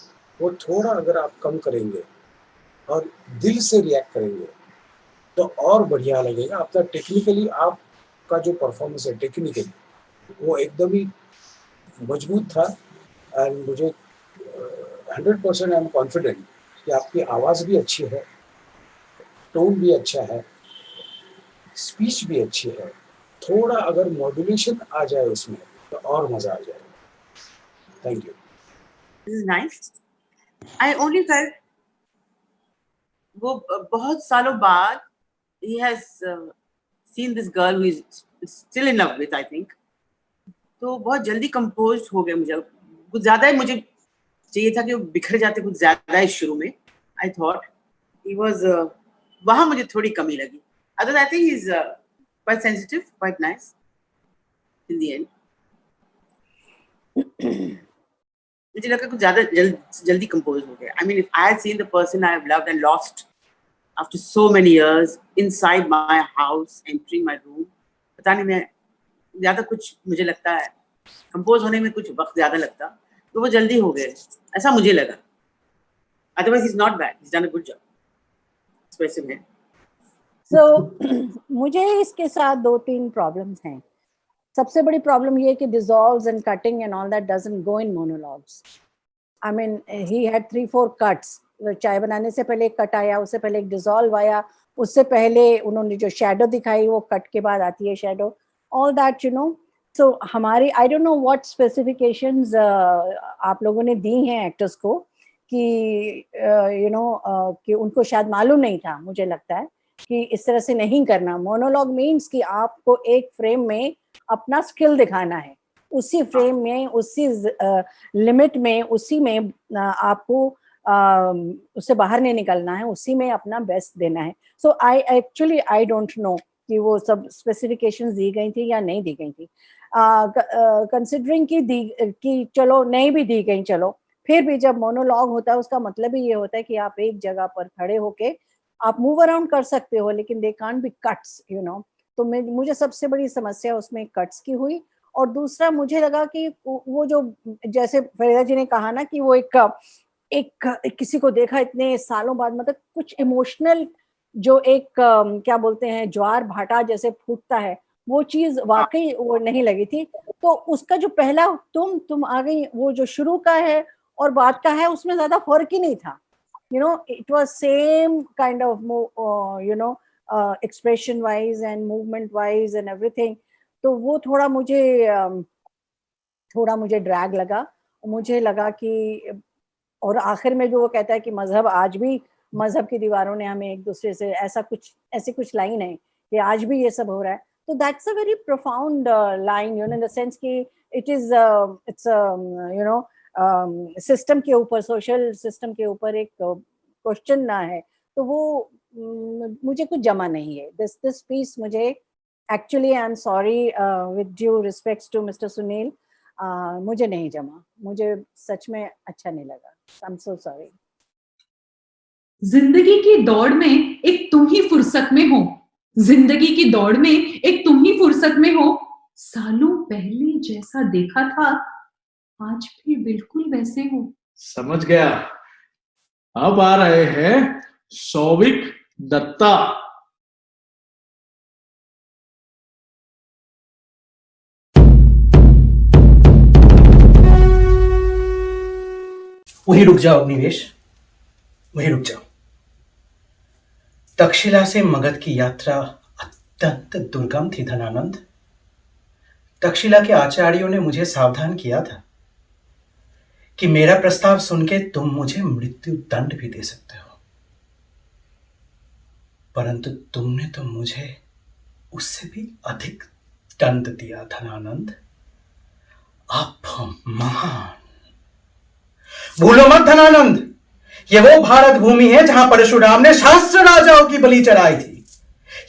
वो थोड़ा अगर आप कम करेंगे और दिल से रिएक्ट करेंगे तो और बढ़िया लगेगा। आपका टेक्निकली आपका जो परफॉर्मेंस है टेक्निकली वो एकदम ही मजबूत था। एंड मुझे 100% आई एम कॉन्फिडेंट कि आपकी आवाज़ भी अच्छी है, टोन भी अच्छा है, स्पीच भी अच्छी है। थोड़ा अगर मॉड्यूलेशन आ जाए उसमें तो और मज़ा आ जाएगा। Thank you. This is nice. I only felt वो बहुत सालों बाद he has seen this girl who is still in love with, I think. तो बहुत जल्दी कंपोज हो गया। मुझे कुछ ज्यादा ही मुझे चाहिए था कि वो बिखर जाते कुछ ज्यादा ही शुरू में। I thought he was वहाँ मुझे थोड़ी कमी लगी। Otherwise, I think he's quite sensitive, quite nice in the end. मुझे लगा कुछ ज्यादा जल्दी कंपोज हो गया। I mean, if I had seen the person I have loved and lost after so many years inside my house, entering my room, पता नहीं मैं ज्यादा कुछ मुझे लगता है कंपोज होने में कुछ वक्त ज्यादा लगता, तो वो जल्दी हो गए, ऐसा मुझे लगा। Otherwise, he's not bad. He's done a good job. Expressive है। So मुझे इसके साथ 2-3 प्रॉब्लम्स हैं। सबसे बड़ी प्रॉब्लम ये है कि dissolves and cutting and all that doesn't go in monologues. I mean, he had 3-4 cuts. चाय बनाने से पहले एक कट आया, उससे पहले एक डिसॉल्व आया, उससे पहले उन्होंने जो शेडो दिखाई वो कट के बाद आती है shadow, all that you know. So हमारी I don't know what specifications आप लोगों ने दी हैं एक्टर्स को कि कि उनको शायद मालूम नहीं था, मुझे लगता है कि इस तरह से नहीं करना। मोनोलॉग मीन्स कि आपको एक फ्रेम में अपना स्किल दिखाना है, उसी फ्रेम में, उसी लिमिट में, उसी में आपको उससे बाहर नहीं निकलना है, उसी में अपना बेस्ट देना है। सो आई डोंट नो कि वो सब स्पेसिफिकेशंस दी गई थी या नहीं दी गई थी। कंसिडरिंग कि चलो नहीं भी दी गई, चलो फिर भी जब मोनोलॉग होता है उसका मतलब ही ये होता है कि आप एक जगह पर खड़े होके आप मूव अराउंड कर सकते हो, लेकिन they can't be cuts, you know. तो मुझे सबसे बड़ी समस्या उसमें कट्स की हुई और दूसरा मुझे लगा कि वो जो जैसे फरीदा जी ने कहा ना कि वो एक किसी को देखा इतने सालों बाद, मतलब कुछ इमोशनल जो एक क्या बोलते हैं ज्वार भाटा जैसे फूटता है, वो चीज वाकई वो नहीं लगी थी। तो उसका जो पहला तुम आ गई, वो जो शुरू का है और बाद का है, उसमें ज्यादा फर्क ही नहीं था। it was same kind of expression wise and movement wise and everything. तो वो थोड़ा मुझे ड्रैग लगा। मुझे लगा कि और आखिर में जो वो कहता है कि मजहब की दीवारों ने हमें एक दूसरे से ऐसी कुछ लाइन है कि आज भी ये सब हो रहा है। तो that's a very profound line, in the sense कि इट्स सिस्टम के ऊपर, सोशल सिस्टम के ऊपर एक क्वेश्चन ना है। तो वो मुझे कुछ जमा नहीं है। दिस पीस मुझे actually, I am sorry with due respects to mister Sunil, मुझे नहीं जमा, मुझे सच में अच्छा नहीं लगा। I am so sorry. जिंदगी की दौड़ में एक तुम ही फुर्सत में हो, जिंदगी की दौड़ में एक तुम ही फुर्सत में हो, सालों पहले जैसा देखा था आज भी बिल्कुल वैसे हो। समझ गया। अब आ रहे हैं सौविक दत्ता। वहीं रुक जाओ अग्निवेश, वहीं रुक जाओ। तक्षशिला से मगध की यात्रा अत्यंत दुर्गम थी धनानंद। तक्षशिला के आचार्यों ने मुझे सावधान किया था कि मेरा प्रस्ताव सुन के तुम मुझे मृत्यु दंड भी दे सकते हो, परंतु तुमने तो मुझे उससे भी अधिक दंड दिया धनानंद। अपमान। भूलो मत धनानंद, ये वो भारत भूमि है जहां परशुराम ने सहस्त्र राजाओं की बलि चढ़ाई थी।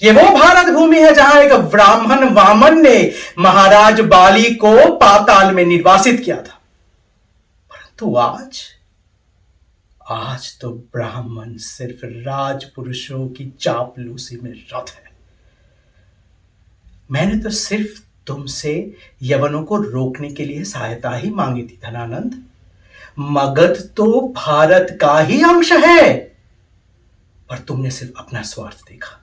ये वो भारत भूमि है जहां एक ब्राह्मण वामन ने महाराज बाली को पाताल में निर्वासित किया था। परंतु आज तो ब्राह्मण सिर्फ राजपुरुषों की चापलूसी में रत है। मैंने तो सिर्फ तुमसे यवनों को रोकने के लिए सहायता ही मांगी थी धनानंद। मगध तो भारत का ही अंश है, पर तुमने सिर्फ अपना स्वार्थ देखा।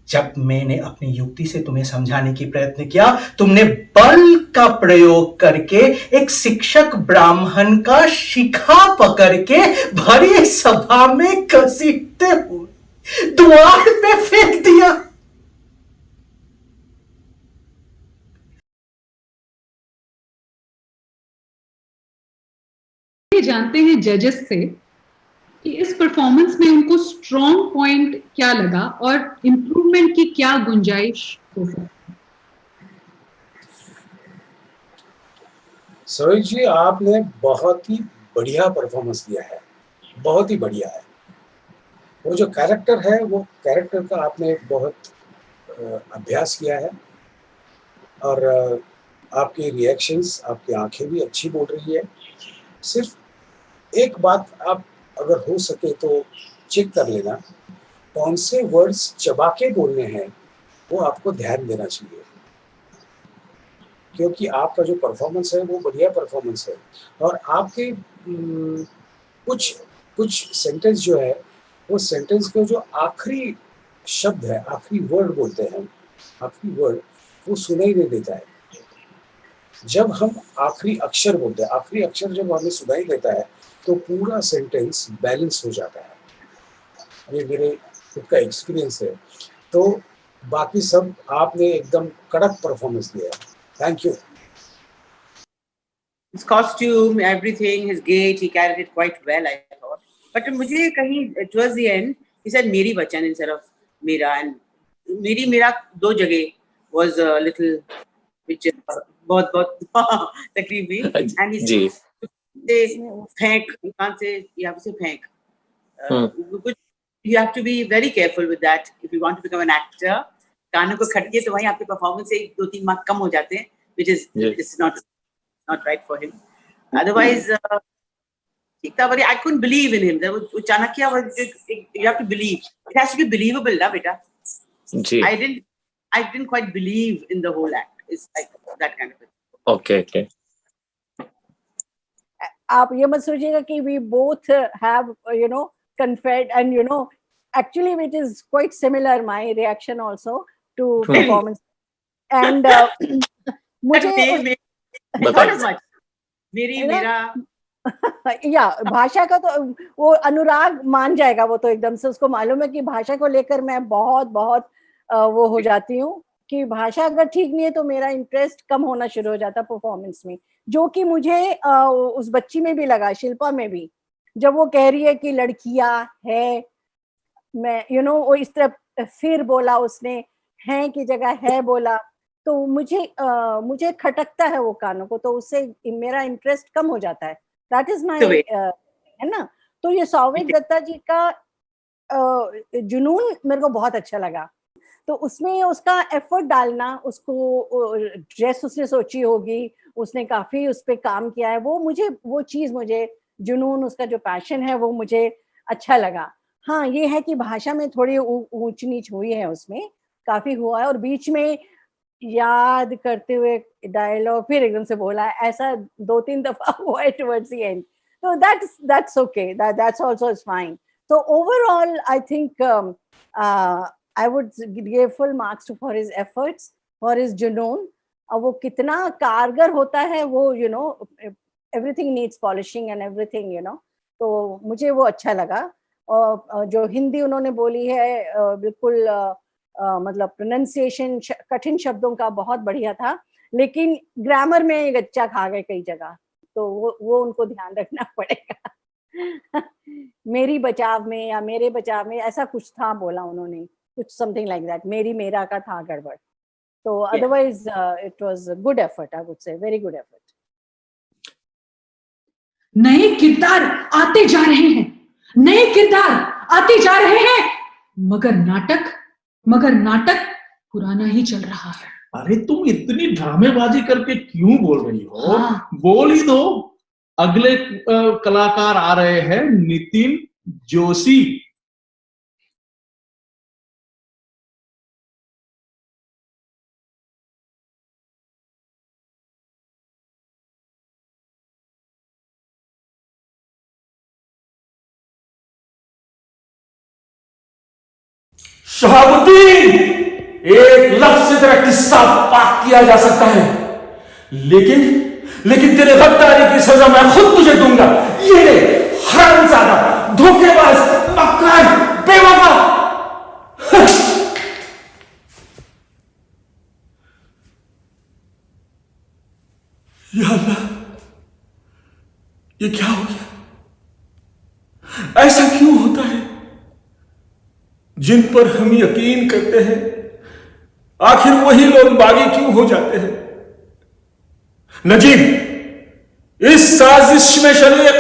जब मैंने अपनी युक्ति से तुम्हें समझाने की प्रयत्न किया, तुमने बल का प्रयोग करके एक शिक्षक ब्राह्मण का शिखा पकड़ के भरी सभा में घसीटते हुए द्वार पे फेंक दिया। जानते हैं जजेस से कि इस परफॉर्मेंस में उनको स्ट्रॉन्ग पॉइंट क्या लगा और इंप्रूवमेंट की क्या गुंजाइश हो सकती है। सरोज जी, आपने बहुत ही बढ़िया परफॉर्मेंस दिया है, बहुत ही बढ़िया है। वो जो कैरेक्टर है, वो कैरेक्टर का आपने बहुत अभ्यास किया है और आपके रिएक्शंस, आपकी आंखें भी अच्छी बोल रही है। सिर्फ एक बात आप अगर हो सके तो चेक कर लेना, कौन से वर्ड्स चबा के बोलने हैं वो आपको ध्यान देना चाहिए, क्योंकि आपका जो परफॉर्मेंस है वो बढ़िया परफॉर्मेंस है। और आपके कुछ सेंटेंस जो है, वो सेंटेंस के जो आखिरी शब्द है, आखिरी वर्ड बोलते हैं, आखिरी वर्ड वो सुनाई नहीं देता है। जब हम आखिरी अक्षर बोलते हैं, आखिरी अक्षर जब हमें सुनाई देता है तो पूरा सेंटेंस बैलेंस हो जाता है। ये मेरे खुद का एक्सपीरियंस है। तो बाकी सब आपने एकदम कड़क परफॉर्मेंस दिया है। Thank you. His costume, everything, his gait, he carried it quite well, I thought. But मुझे कहीं towards the end, he said मेरी बच्चन instead of मेरा, and मेरा दो जगह was a little which बहुत तकलीफ हुई। And he फेंक, you can't say, you have to say फेंक। You have to be very careful with that if you want to become an actor। कानों को खटके तो वहीं आपके परफॉर्मेंस से 2-3 मार्क कम हो जाते हैं, which is it's not right for him। Otherwise ठीक था, but I couldn't believe in him। वो Chanakya, you have to believe, it has to be believable ना बेटा। I didn't quite believe in the whole act। It's like that kind of a thing. Okay. आप ये मत सोचिएगा कि we both have conferred, and actually it is quite similar, my reaction also to performance. And मुझे not as much. मेरा या भाषा का तो वो अनुराग मान जाएगा, वो तो एकदम से उसको मालूम है कि भाषा को लेकर मैं बहुत वो हो जाती हूँ कि भाषा अगर ठीक नहीं है तो मेरा इंटरेस्ट कम होना शुरू हो जाता परफॉर्मेंस में, जो कि मुझे उस बच्ची में भी लगा, शिल्पा में भी, जब वो कह रही है कि लड़कियां है, मैं वो इस तरह फिर बोला उसने, है की जगह है बोला, तो मुझे खटकता है वो कानों को, तो उससे मेरा इंटरेस्ट कम हो जाता है. दैट इज माई है ना. तो ये सौविक दत्ता जी का जुनून मेरे को बहुत अच्छा लगा. तो उसमें उसका एफर्ट डालना, उसको ड्रेस उसने सोची होगी, उसने काफी उस पर काम किया है, वो चीज मुझे जुनून, उसका जो पैशन है वो मुझे अच्छा लगा. हाँ, ये है कि भाषा में थोड़ी ऊंच नीच हुई है, उसमें काफी हुआ है, और बीच में याद करते हुए डायलॉग फिर एकदम से बोला, ऐसा 2-3 दफा हुआ है towards the end. So that's okay. That's also is fine. So overall, I think I would give full marks for his efforts, for his junoon. वो कितना कारगर होता है वो, everything needs polishing and everything, तो मुझे वो अच्छा लगा. और जो हिंदी उन्होंने बोली है बिल्कुल मतलब प्रोनाउंसिएशन कठिन शब्दों का बहुत बढ़िया था, लेकिन ग्रामर में गच्चा खा गए कई जगह, तो वो उनको ध्यान रखना पड़ेगा. मेरी बचाव में या मेरे बचाव में ऐसा कुछ था बोला उन्होंने, कुछ समथिंग लाइक दैट, मेरा का था गड़बड़. तो otherwise it was good effort, I would say very good effort. नए किरदार आते जा रहे हैं, नए किरदार आते जा रहे हैं, मगर नाटक पुराना ही चल रहा है. अरे तुम इतनी ड्रामेबाजी करके क्यों बोल रही हो? हाँ. बोल ही दो. अगले कलाकार आ रहे हैं, नितिन जोशी. शहाबुद्दीन, एक लफ्ज से तेरा किस्सा पाक किया जा सकता है, लेकिन तेरे गद्दारी की सजा मैं खुद तुझे दूंगा. ये ले, हरामजादा, धोखेबाज, मक्कार, बेवफा. या अल्लाह, ये क्या हो गया? ऐसा क्यों होता है? जिन पर हम यकीन करते हैं, आखिर वही लोग बागी क्यों हो जाते हैं? नजीब, इस साजिश में शरीक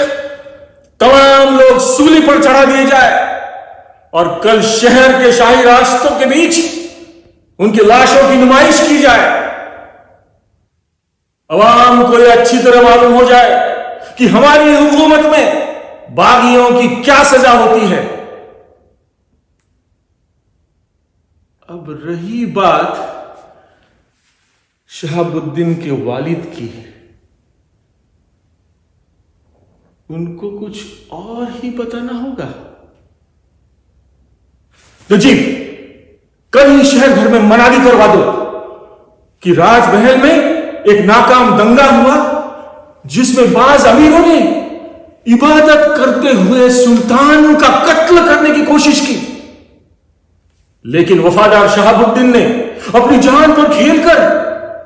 तमाम लोग सूली पर चढ़ा दिए जाए और कल शहर के शाही रास्तों के बीच उनकी लाशों की नुमाइश की जाए. अवाम को यह अच्छी तरह मालूम हो जाए कि हमारी हुकूमत में बागियों की क्या सजा होती है. अब रही बात शहाबुद्दीन के वालिद की, उनको कुछ और ही बताना होगा. नजीब, कल ही शहर भर में मनाली करवा दो कि राजमहल में एक नाकाम दंगा हुआ जिसमें बाज अमीरों ने इबादत करते हुए सुल्तान का कत्ल करने की कोशिश की, लेकिन वफादार शहाबुद्दीन ने अपनी जान पर खेलकर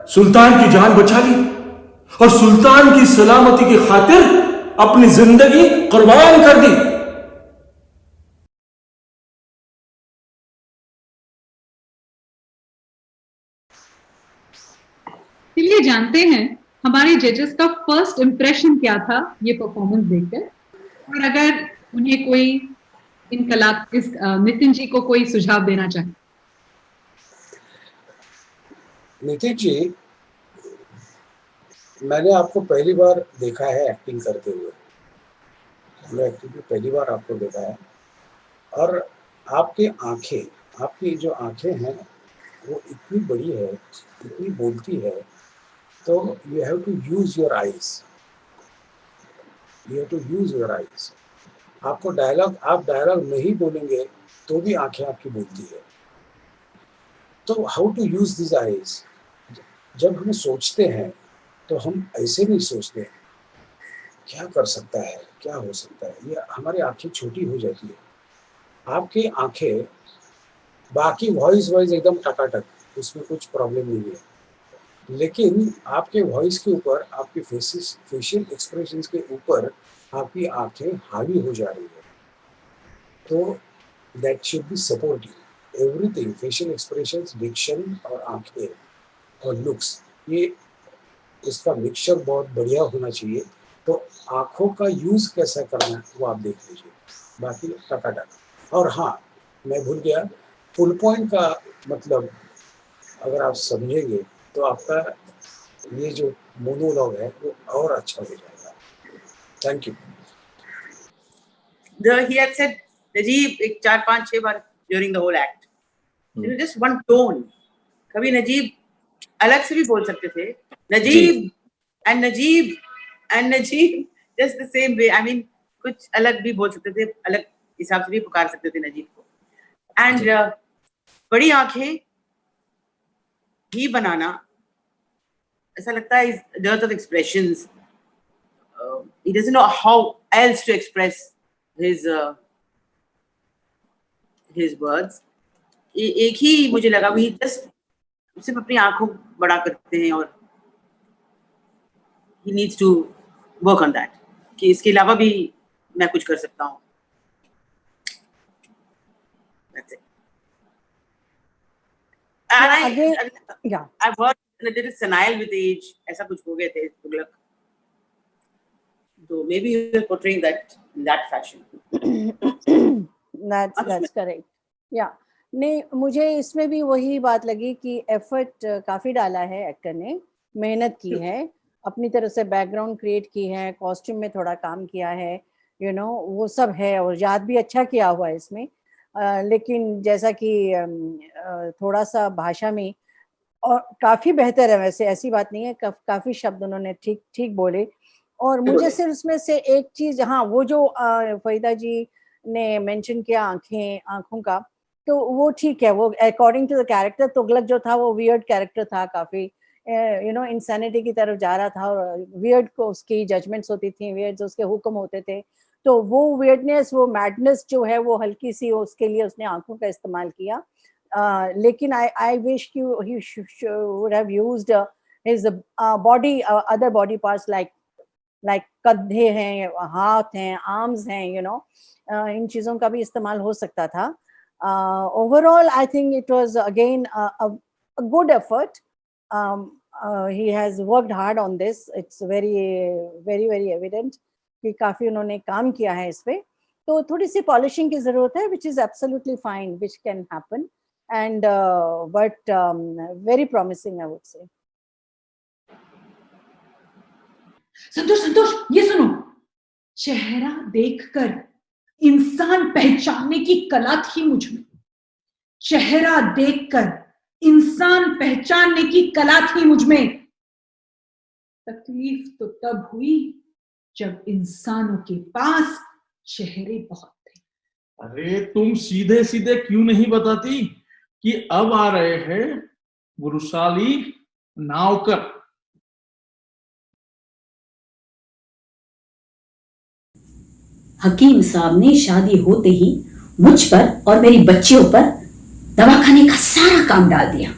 सुल्तान की जान बचा ली और सुल्तान की सलामती की खातिर अपनी जिंदगी कुर्बान कर दी. चलिए जानते हैं हमारे जजेस का फर्स्ट इंप्रेशन क्या था ये परफॉर्मेंस देखकर, और अगर उन्हें कोई नितिन जी को कोई सुझाव देना चाहे. नितिन जी, मैंने आपको पहली बार देखा है एक्टिंग करते हुए. मैं एक्टिंग में पहली बार आपको देखा है, और आपकी जो आंखें हैं वो इतनी बड़ी है, इतनी बोलती है, तो you have to use your eyes, you have to use your eyes. आपको आप डायलॉग नहीं बोलेंगे तो भी आंखें आपकी बोलती है। तो how to use this eyes? जब हम सोचते हैं तो हम ऐसे नहीं सोचते क्या कर सकता है, क्या हो सकता है, ये हमारी आंखें छोटी हो जाती है। आपकी आंखें, बाकी वॉइस एकदम टकाटक, उसमें कुछ प्रॉब्लम नहीं है, लेकिन आपके वॉइस के ऊपर, आपके फेशियल एक्सप्रेशंस के ऊपर आपकी आंखें हावी हो जा रही है। तो that should be supportive everything, facial expressions, diction और आंखें और लुक्स, ये इसका मिक्सचर बहुत बढ़िया होना चाहिए। तो आंखों का यूज कैसा करना है वो आप देख लीजिए, बाकी टकाटक। और हाँ, मैं भूल गया, फुल पॉइंट का मतलब अगर आप समझेंगे तो आपका ये जो मोनोलॉग है वो और अच्छा हो जाएगा। Thank you. He had said, Najib, 4, 5, 6 bar during the whole act. Just one tone. कभी नजीब अलग से भी बोल सकते थे, Najeeb and Najib and Najib, just the same way. I mean, कुछ अलग भी बोल सकते थे, अलग हिसाब से भी पुकार सकते थे नजीब को। And बड़ी आंखें ही बनाना, ऐसा लगता है is dearth of expressions. He doesn't know how else to express his words. एक ही मुझे लगा, वो just सिर्फ अपनी आंखों बड़ा करते हैं, और he needs to work on that, कि इसके अलावा भी मैं कुछ कर सकता हूँ। That's it. And I've heard a little senile with age, ऐसा कुछ हो गए थे Tughlaq, so maybe you're portraying that in that fashion. That's correct. Yeah. नहीं, मुझे इसमें भी वही बात लगी कि एफर्ट काफी डाला है एक्टर ने, मेहनत की है, अपनी तरफ से बैकग्राउंड क्रिएट की है, कॉस्ट्यूम में थोड़ा काम किया है, वो सब है, और याद भी अच्छा किया हुआ है इसमें। लेकिन जैसा कि थोड़ा सा भाषा में, और काफी बेहतर है वैसे, ऐसी बात नहीं है, काफी शब्द उन्होंने ठीक बोले। और मुझे सिर्फ उसमें से एक चीज, हाँ, वो जो फरीदा जी ने मेंशन किया आंखों का, तो वो ठीक है, वो according to the character. Tughlaq जो था वो वियर्ड कैरेक्टर था, काफी इंसैनिटी की तरफ जा रहा था, और वियर्ड को उसकी जजमेंट्स होती थी, वियर्ड उसके हुक्म होते थे, तो वो वियर्डनेस, वो मैडनेस जो है वो हल्की सी, उसके लिए उसने आंखों का इस्तेमाल किया। लेकिन I wish he would have used his body, other body parts like कंधे हैं, हाथ हैं, आर्म्स हैं, इन चीजों का भी इस्तेमाल हो सकता था। Overall, I think it was again a good effort. He has worked hard on this. It's very evident कि काफी उन्होंने काम किया है इस पे, तो थोड़ी सी पॉलिशिंग की जरूरत है, which is absolutely fine, which can happen, and but very promising, I would say. संतोष, ये सुनो, चेहरा देखकर इंसान पहचानने की कला थी मुझमें। चेहरा देखकर इंसान पहचानने की कला थी मुझमें। तकलीफ तो तब हुई जब इंसानों के पास चेहरे बहुत थे। अरे तुम सीधे सीधे क्यों नहीं बताती कि अब आ रहे हैं वृषाली नावकर? हकीम साहब ने शादी होते ही मुझ पर और मेरी बच्चियों पर दवाखाने का सारा काम डाल दिया।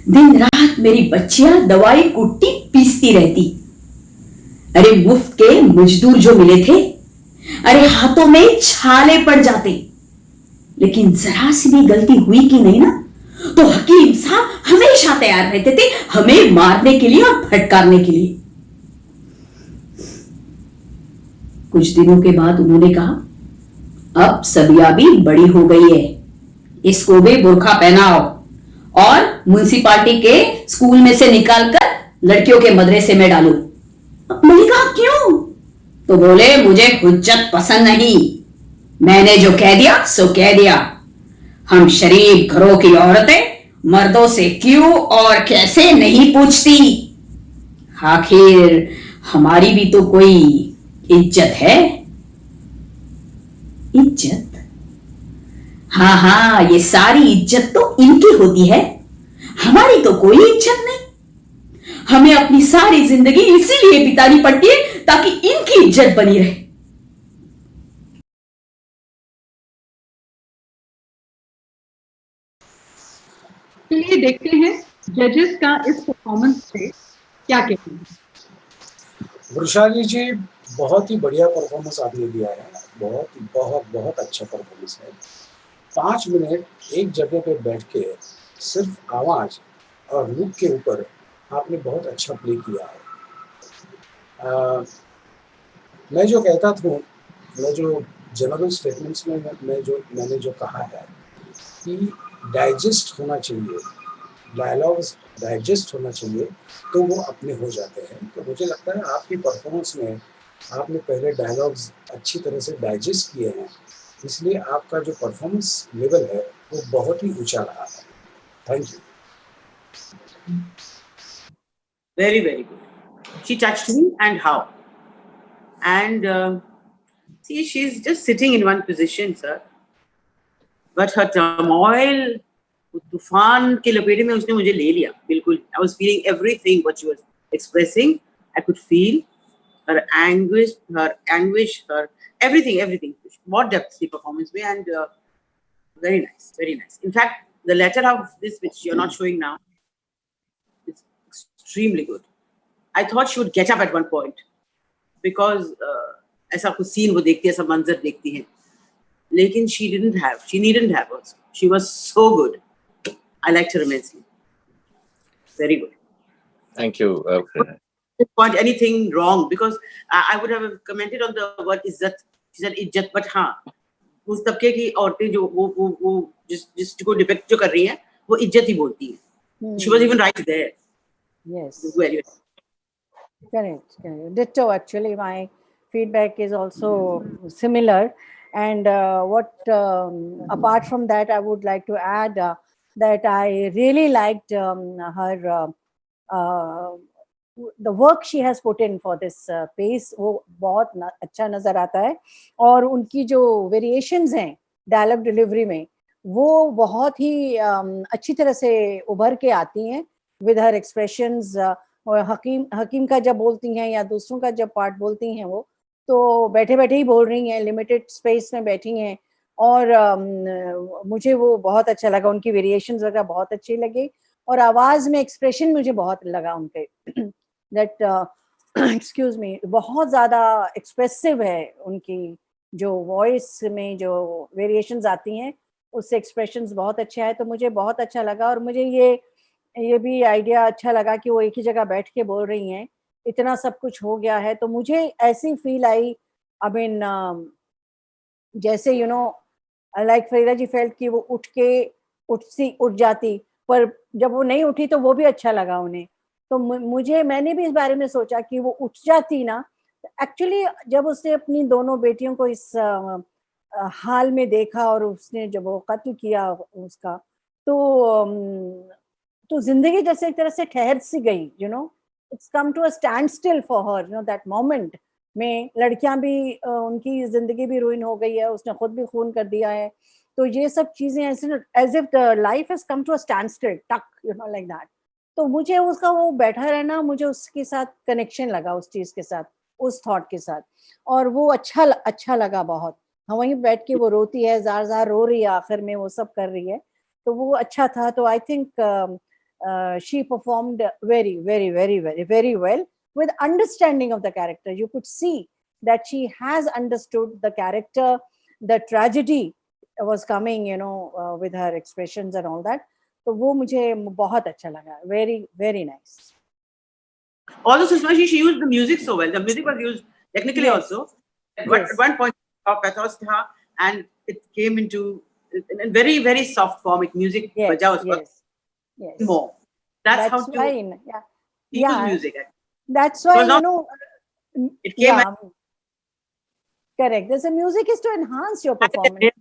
दिन रात मेरी बच्चियां दवाई कुट्टी पीसती रहती। अरे मुफ्त के मजदूर जो मिले थे, अरे हाथों में छाले पड़ जाते, लेकिन जरा सी भी गलती हुई कि नहीं ना, तो हकीम साहब हमेशा तैयार रहते थे हमें मारने के लिए और फटकारने के लिए। कुछ दिनों के बाद उन्होंने कहा, अब सबिया भी बड़ी हो गई है, इसको भी बुर्खा पहनाओ और म्युनिसिपालिटी के स्कूल में से निकालकर लड़कियों के मदरसे में डालो। मैंने कहा क्यों? तो बोले मुझे हुज्जत पसंद नहीं, मैंने जो कह दिया सो कह दिया। हम शरीफ घरों की औरतें मर्दों से क्यों और कैसे नहीं पूछती? आखिर हमारी भी तो कोई इज्जत है। इज्जत? हाँ हाँ, ये सारी इज्जत तो इनकी होती है, हमारी तो कोई इज्जत नहीं। हमें अपनी सारी जिंदगी इसीलिए बितानी पड़ती है ताकि इनकी इज्जत बनी रहे। चलिए देखते हैं जजेस का इस परफॉर्मेंस पे क्या कहते हैं। वृषाली जी, बहुत ही बढ़िया परफॉर्मेंस आपने दिया है, बहुत अच्छा परफॉर्मेंस है। 5 मिनट एक जगह पे बैठ के सिर्फ आवाज और लुक के ऊपर आपने बहुत अच्छा प्ले किया है। मैं जो कहता था, मैं जो जनरल स्टेटमेंट्स में मैंने जो कहा है कि डाइजेस्ट होना चाहिए, डायलॉग्स डाइजेस्ट होना चाहिए, तो वो अपने हो जाते हैं। तो मुझे लगता है आपकी परफॉर्मेंस में आपने पहले डायलॉग्स अच्छी तरह से डाइजेस्ट किए हैं, इसलिए आपका जो परफॉर्मेंस लेवल है वो बहुत ही ऊंचा रहा है। Thank you. Very, very good. She touched me, and how? And see, she's just sitting in one position, sir. But her turmoil, तूफान के लपेटे में उसने मुझे ले लिया बिल्कुल. I was feeling everything what she was expressing. I could feel her anguish, her everything. What depth the performance में, and very nice, very nice. In fact, the latter half of this, which you're not showing now, is extremely good. I thought she would get up at one point because ऐसा कुछ scene वो देखती है, ऐसा मंजर देखती है, लेकिन she needn't have also. She was so good. I liked her immensely. Very good. Thank you. Didn't point anything wrong because I would have commented on the word izzat. She said izzat, but हाँ, उस तबके की औरतें जो वो जिसको depict जो कर रही हैं, वो इज्जत ही बोलती हैं. She was even right there. Yes. Very well. Correct. Ditto. Actually, my feedback is also similar. And apart from that, I would like to add that I really liked her the work she has put in for this piece. वो बहुत अच्छा नजर आता है, और उनकी जो variations हैं डायलॉग डिलीवरी में, वो बहुत ही अच्छी तरह से उभर के आती हैं विद हर एक्सप्रेशंस. और हकीम का जब बोलती हैं या दूसरों का जब पार्ट बोलती हैं, वो तो बैठे बैठे ही बोल रही हैं, लिमिटेड स्पेस में बैठी हैं, और मुझे वो बहुत अच्छा लगा. उनकी वेरिएशंस वगैरह बहुत अच्छी लगी, और आवाज में एक्सप्रेशन मुझे बहुत लगा उनके दैट एक्सक्यूज मी, बहुत ज़्यादा एक्सप्रेसिव है उनकी जो वॉइस में जो वेरिएशंस आती हैं, उससे एक्सप्रेशंस बहुत अच्छे आए. तो मुझे बहुत अच्छा लगा, और मुझे ये भी आइडिया अच्छा लगा कि वो एक ही जगह बैठ के बोल रही हैं, इतना सब कुछ हो गया है. तो मुझे ऐसी फील आई, आई मीन जैसे you know like Farida ji felt कि वो उठ जाती, पर जब वो नहीं उठी तो वो भी अच्छा लगा उन्हें. तो मैंने भी इस बारे में सोचा कि वो उठ जाती ना. एक्चुअली जब उसने अपनी दोनों बेटियों को इस हाल में देखा, और उसने जब वो कत्ल किया उसका, तो जिंदगी जैसे एक तरह से ठहर सी गई. It's come to a stand still for her. That moment में लड़कियां भी उनकी जिंदगी भी रुइन हो गई है, उसने खुद भी खून कर दिया है. तो ये सब चीजें ऐसे as if the life has come to a stand still टक, लाइक दैट. तो मुझे उसका वो बैठा रहना, मुझे उसके साथ कनेक्शन लगा, उस चीज के साथ, उस थॉट के साथ, और वो अच्छा लगा बहुत. हाँ, वहीं बैठ के वो रोती है, जार रो रही है, आखिर में वो सब कर रही है, तो वो अच्छा था. तो I think she performed very well with understanding of the character. You could see that she has understood the character, the tragedy was coming, with her expressions and all that. तो वो मुझे बहुत अच्छा लगा. Very nice. Also, Sushma, she used the music so well. The music was used technically also. At one point, pathos tha, and it came into in very, very soft form. Music baja uska. Yes. More. That's how why, use music. That's why, it came. Correct. The music is to enhance your performance,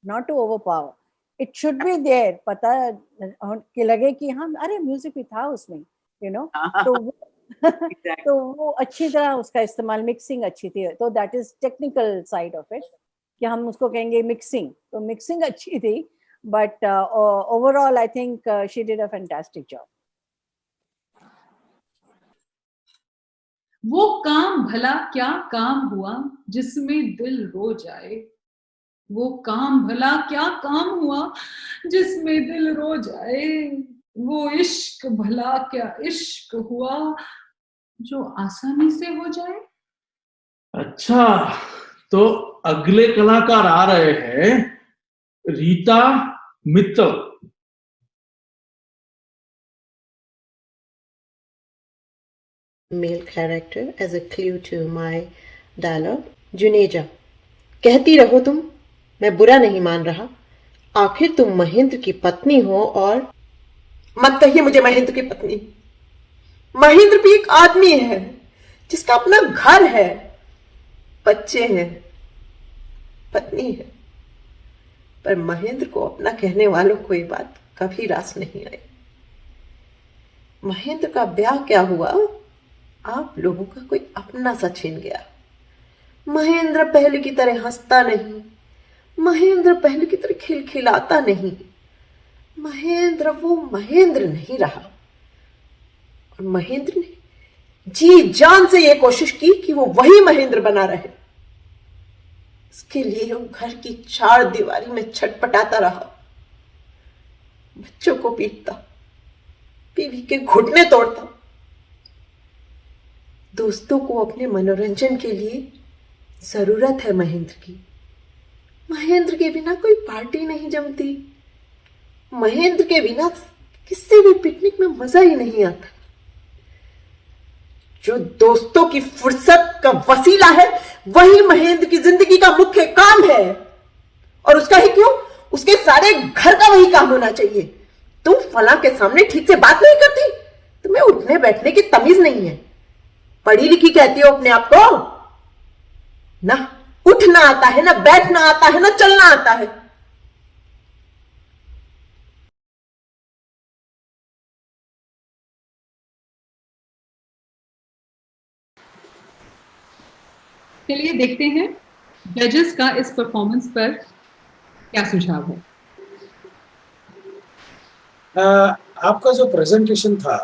not to overpower. It should be there, पता कि लगे कि हाँ अरे music भी था उसमें, you know. तो वो अच्छी तरह उसका इस्तेमाल, मिक्सिंग अच्छी थी, तो that is technical side of it कि हम उसको कहेंगे मिक्सिंग, तो मिक्सिंग अच्छी थी, but overall I think she did a fantastic job. वो काम भला क्या काम हुआ जिसमें दिल रो जाए, वो काम भला क्या काम हुआ जिसमें दिल रो जाए, वो इश्क भला क्या इश्क हुआ जो आसानी से हो जाए। अच्छा, तो अगले कलाकार आ रहे हैं Rita Mittal. Male character as a clue to my dialogue. Juneja, कहती रहो तुम, मैं बुरा नहीं मान रहा, आखिर तुम महेंद्र की पत्नी हो और मत कहिए मुझे महेंद्र की पत्नी। महेंद्र भी एक आदमी है जिसका अपना घर है, बच्चे हैं, पत्नी है, पर महेंद्र को अपना कहने वालों को ये बात कभी रास नहीं आई। महेंद्र का ब्याह क्या हुआ, आप लोगों का कोई अपना सा छीन गया। महेंद्र पहले की तरह हंसता नहीं, महेंद्र पहले की तरह खिलखिलाता नहीं, महेंद्र वो महेंद्र नहीं रहा। और महेंद्र ने जी जान से यह कोशिश की कि वो वही महेंद्र बना रहे। इसके लिए वो घर की 4 दीवारी में छटपटाता रहा, बच्चों को पीटता, बीवी के घुटने तोड़ता, दोस्तों को अपने मनोरंजन के लिए जरूरत है महेंद्र की। महेंद्र के बिना कोई पार्टी नहीं जमती, महेंद्र के बिना किसी भी पिकनिक में मजा ही नहीं आता। जो दोस्तों की फुर्सत का वसीला है वही महेंद्र की जिंदगी का मुख्य काम है, और उसका ही क्यों, उसके सारे घर का वही काम होना चाहिए। तुम फला के सामने ठीक से बात नहीं करती, तुम्हें उठने बैठने की तमीज नहीं है, पढ़ी लिखी कहती हो अपने आप को, ना उठना आता है, ना बैठना आता है, ना चलना आता है। चलिए देखते हैं जजेस का इस परफॉर्मेंस पर क्या सुझाव है। आपका जो प्रेजेंटेशन था,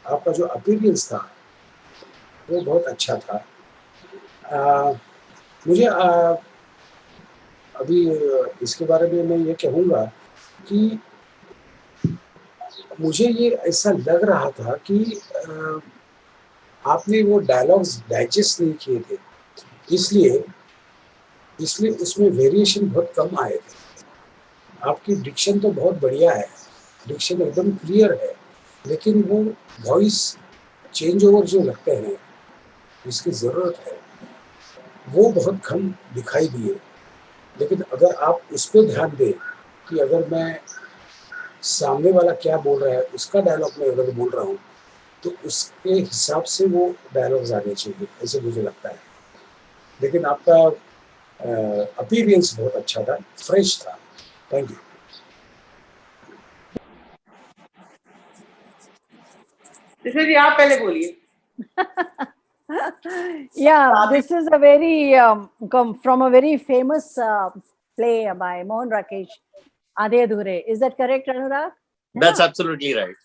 आपका जो अपीयरेंस था, वो बहुत अच्छा था। मुझे अभी इसके बारे में मैं ये कहूँगा कि मुझे ये ऐसा लग रहा था कि आपने वो डायलॉग्स डाइजेस्ट नहीं किए थे, इसलिए उसमें वेरिएशन बहुत कम आए थे। आपकी डिक्शन तो बहुत बढ़िया है, डिक्शन एकदम क्लियर है, लेकिन वो वॉइस चेंज ओवर जो लगते हैं, इसकी ज़रूरत है, वो बहुत कम दिखाई दिए। लेकिन अगर आप उस पर ध्यान दें कि अगर मैं सामने वाला क्या बोल रहा है, उसका डायलॉग में अगर बोल रहा हूँ, तो उसके हिसाब से वो डायलॉग्स आने चाहिए, ऐसे मुझे लगता है। लेकिन आपका अपीयरेंस बहुत अच्छा था, फ्रेश था। Thank you. जी आप पहले बोलिए। Yeah, this is a very from a very famous play by Mohan Rakesh, Aadhe Adhure. Is that correct, Anurag? That's absolutely right.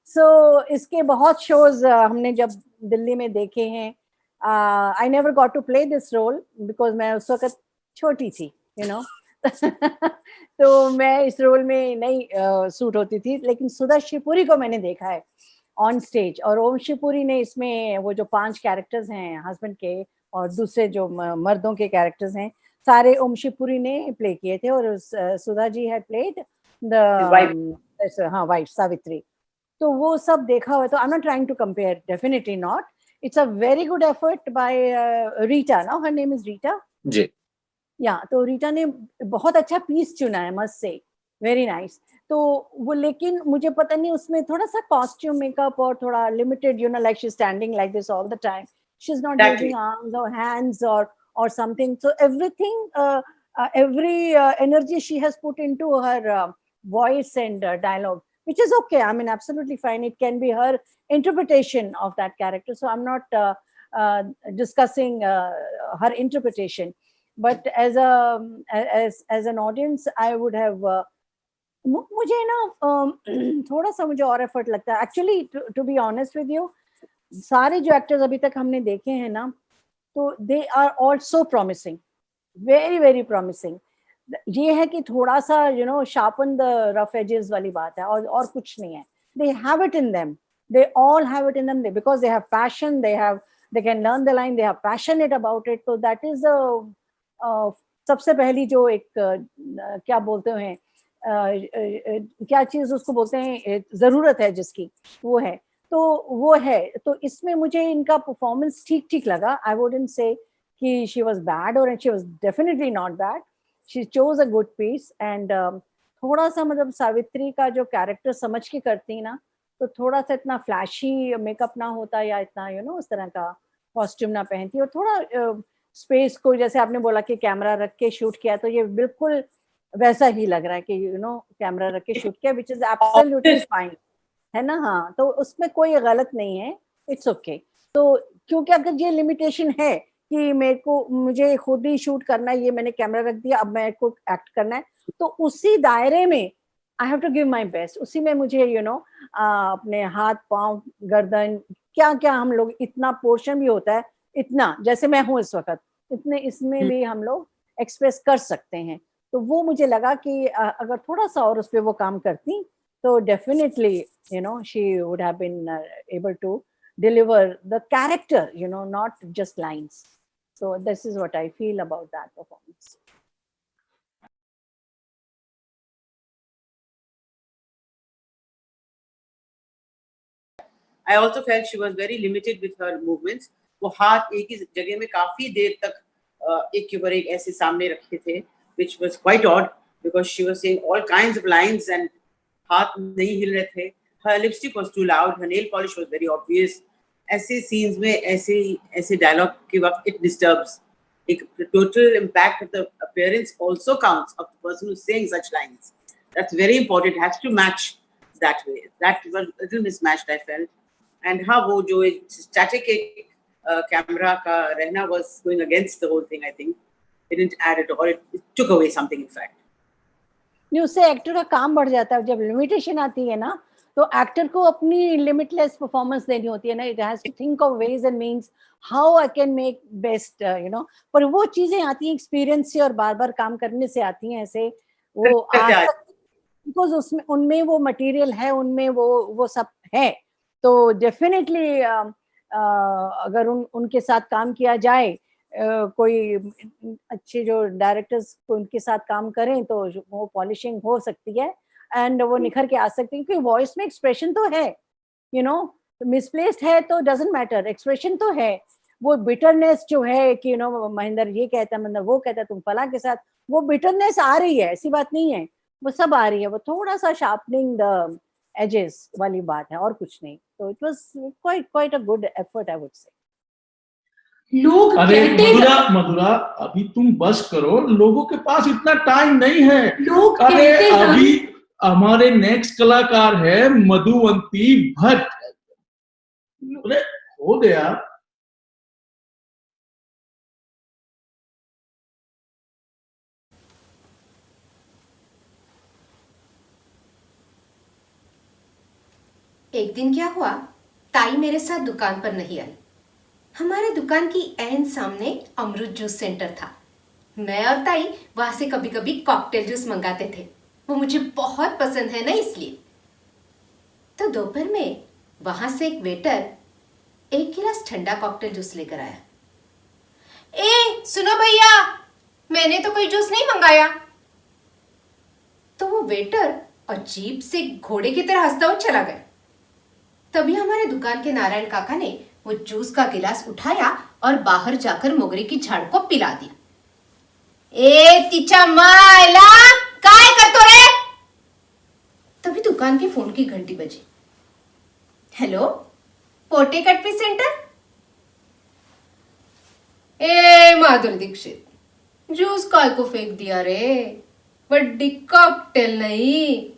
So इसके बहुत shows हमने जब दिल्ली में देखे हैं. I never got to play this role because मैं उस वक्त छोटी थी, you know. तो मैं इस रोल में नहीं सूट होती थी, लेकिन सुधा शिवपुरी को मैंने देखा है ऑन स्टेज, और ओम शिवपुरी ने इसमें वो जो 5 कैरेक्टर्स हैं हस्बैंड के और दूसरे जो मर्दों के कैरेक्टर्स हैं, सारे ओम शिवपुरी ने प्ले किए थे, और Sudha ji had played the wife Savitri. तो वो सब देखा हुआ, तो I am not trying to compare, definitely not. It's a very good effort by Rita, now her name is Rita ji. या तो रीटा ने बहुत अच्छा पीस चुना है, मस्ट से, वेरी नाइस। तो वो, लेकिन मुझे पता नहीं उसमें थोड़ा सा कॉस्ट्यूम मेकअप और थोड़ा limited, you know, like she standing like this all the time, she is not using arms और हैंड्स और something, so everything every energy she has put into her voice and dialogue, which is okay. I mean, absolutely fine. It can be her interpretation of that character. So I'm not discussing her interpretation. But as an audience, I would have मुझे ना थोड़ा सा मुझे और effort लगता है actually, to be honest with you. सारे जो एक्टर्स अभी तक हमने देखे हैं ना, तो they are all so promising, very very promising. ये है कि थोड़ा सा शार्पन द रफ एजेस वाली बात है, और कुछ नहीं है. They have it in them, they all have it in them, because they have passion, they can learn the line, they are passionate about it. So that is सबसे पहली जो एक क्या बोलते हैं, क्या चीज उसको बोलते हैं, जरूरत है जिसकी, वो है. तो वो है. तो इसमें मुझे इनका परफॉर्मेंस ठीक ठीक लगा. आई वुडंट से कि शी वाज बैड, और she was definitely not bad. She chose a good piece. And थोड़ा सा मतलब सावित्री का जो कैरेक्टर समझ के करती ना, तो थोड़ा सा इतना फ्लैशी मेकअप ना होता, या इतना उस तरह का कॉस्ट्यूम ना पहनती, और थोड़ा स्पेस को, जैसे आपने बोला कि कैमरा रख के शूट किया, तो ये बिल्कुल वैसा ही लग रहा है कि कैमरा रख के शूट किया, विच इज एब्सोल्युटली फाइन, है ना. हाँ, तो उसमें कोई गलत नहीं है, इट्स ओके. तो क्योंकि अगर ये लिमिटेशन है कि मुझे खुद ही शूट करना है, ये मैंने कैमरा रख दिया, अब मेरे को एक्ट करना है, तो उसी दायरे में I have to give my best. उसी में मुझे अपने हाथ पांव गर्दन क्या क्या हम लोग, इतना पोर्शन भी होता है, इतना जैसे मैं हूँ इस वक्त, इतने इसमें भी हम लोग एक्सप्रेस कर सकते हैं. तो वो मुझे लगा कि अगर थोड़ा सा और उस पर वो काम करती, तो definitely she would have been able to deliver the character, not just lines. So this is what I feel about that performance. I also felt she was very limited with her movements. वो हाथ एक ही जगह में काफी देर तक एक के ऊपर एक ऐसे सामने रखे थे, which was quite odd because she was saying all kinds of lines and हाथ नहीं हिल रहे थे. Her lipstick was too loud. Her nail polish was very obvious. ऐसे scenes में ऐसे dialogue के वक्त it disturbs. एक total impact of the appearance also counts of the person who's saying such lines. That's very important. It has to match that way. That was a little mismatched, I felt. And हाँ, वो जो static camera का रहना was going against the whole thing. I think it didn't add at all. It took away something, in fact. नहीं, उससे actor का काम बढ़ जाता है. जब लिमिटेशन आती है ना, तो एक्टर को अपनी लिमिटलेस परफॉर्मेंस देनी होती है ना. It has to think of ways and means how I can make best, पर वो चीजें आती हैं एक्सपीरियंस से और बार बार काम करने से आती हैं. ऐसे वो बिकॉज उसमें उनमें वो मटेरियल है, उनमें वो सब है. तो डेफिनेटली अगर उनके साथ काम किया जाए, कोई अच्छे जो डायरेक्टर्स उनके साथ काम करें, तो वो पॉलिशिंग हो सकती है एंड वो निखर के आ सकती है. क्योंकि वॉइस में एक्सप्रेशन तो है, मिसप्लेस्ड है तो डजंट मैटर, एक्सप्रेशन तो है. वो बिटरनेस जो है कि महेंद्र ये कहता है, महेंद्र वो कहता है, तुम फला के साथ, वो बिटरनेस आ रही है, ऐसी बात नहीं है, वो सब आ रही है. वो थोड़ा सा शार्पनिंग द एजेस वाली बात है, और कुछ नहीं. तो it was quite a good effort, I would say. लोग मधुरा अभी तुम बस करो, लोगों के पास इतना टाइम नहीं है. लोग अभी हमारे नेक्स्ट कलाकार है मधुवंती भट्ट. अरे हो गया. एक दिन क्या हुआ, ताई मेरे साथ दुकान पर नहीं आई. हमारे दुकान की ऐन सामने अमृत जूस सेंटर था. मैं और ताई वहां से कभी कभी कॉकटेल जूस मंगाते थे. वो मुझे बहुत पसंद है ना, इसलिए. तो दोपहर में वहां से एक वेटर एक गिलास ठंडा कॉकटेल जूस लेकर आया. ए सुनो भैया, मैंने तो कोई जूस नहीं मंगाया. तो वो वेटर अजीब से घोड़े की तरह हंसता हुआ चला गया. तभी हमारे दुकान के नारायण काका ने वो जूस का गिलास उठाया और बाहर जाकर मोगरे की झाड़ को पिला दिया. ए तिचा मायला, काय करतो रे? तभी दुकान के फोन की घंटी बजी. हेलो, पोटे कटपी सेंटर. ए माधुरी दीक्षित, जूस काय को फेंक दिया रे? बड्डी कॉकटेल नहीं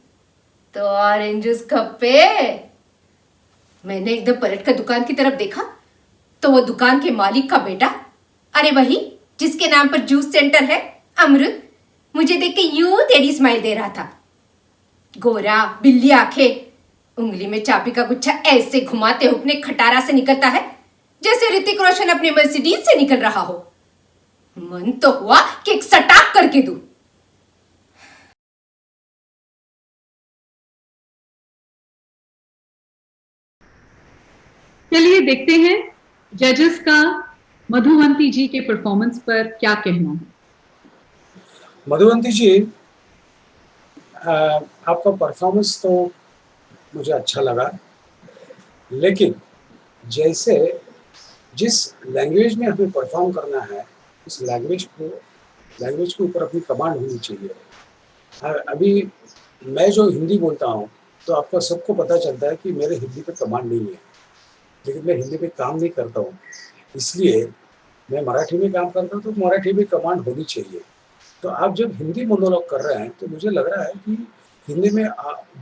तो ऑरेंज जूस खप्पे। मैंने एकदम पलट कर दुकान की तरफ देखा तो वो दुकान के मालिक का बेटा, अरे वही जिसके नाम पर जूस सेंटर है, अमृत, मुझे देख के यूं टेढ़ी स्माइल दे रहा था। गोरा, बिल्ली आंखें, उंगली में चाबी का गुच्छा ऐसे घुमाते हुए अपने खटारा से निकलता है जैसे ऋतिक रोशन अपने मर्सिडीज से निकल रहा हो। मन तो हुआ कि एक सटाक करके दूं। चलिए देखते हैं जजेस का मधुवंती जी के परफॉर्मेंस पर क्या कहना है। मधुवंती जी, आपका परफॉर्मेंस तो मुझे अच्छा लगा, लेकिन जैसे जिस लैंग्वेज में हमें परफॉर्म करना है उस लैंग्वेज के ऊपर अपनी कमांड होनी चाहिए। अभी मैं जो हिंदी बोलता हूँ तो आपको सबको पता चलता है कि मेरे हिंदी पे कमांड नहीं है, लेकिन मैं हिंदी पे काम नहीं करता हूँ, इसलिए मैं मराठी में काम करता हूँ, तो मराठी में कमांड होनी चाहिए। तो आप जब हिंदी मोनोलॉग कर रहे हैं तो मुझे लग रहा है कि हिंदी में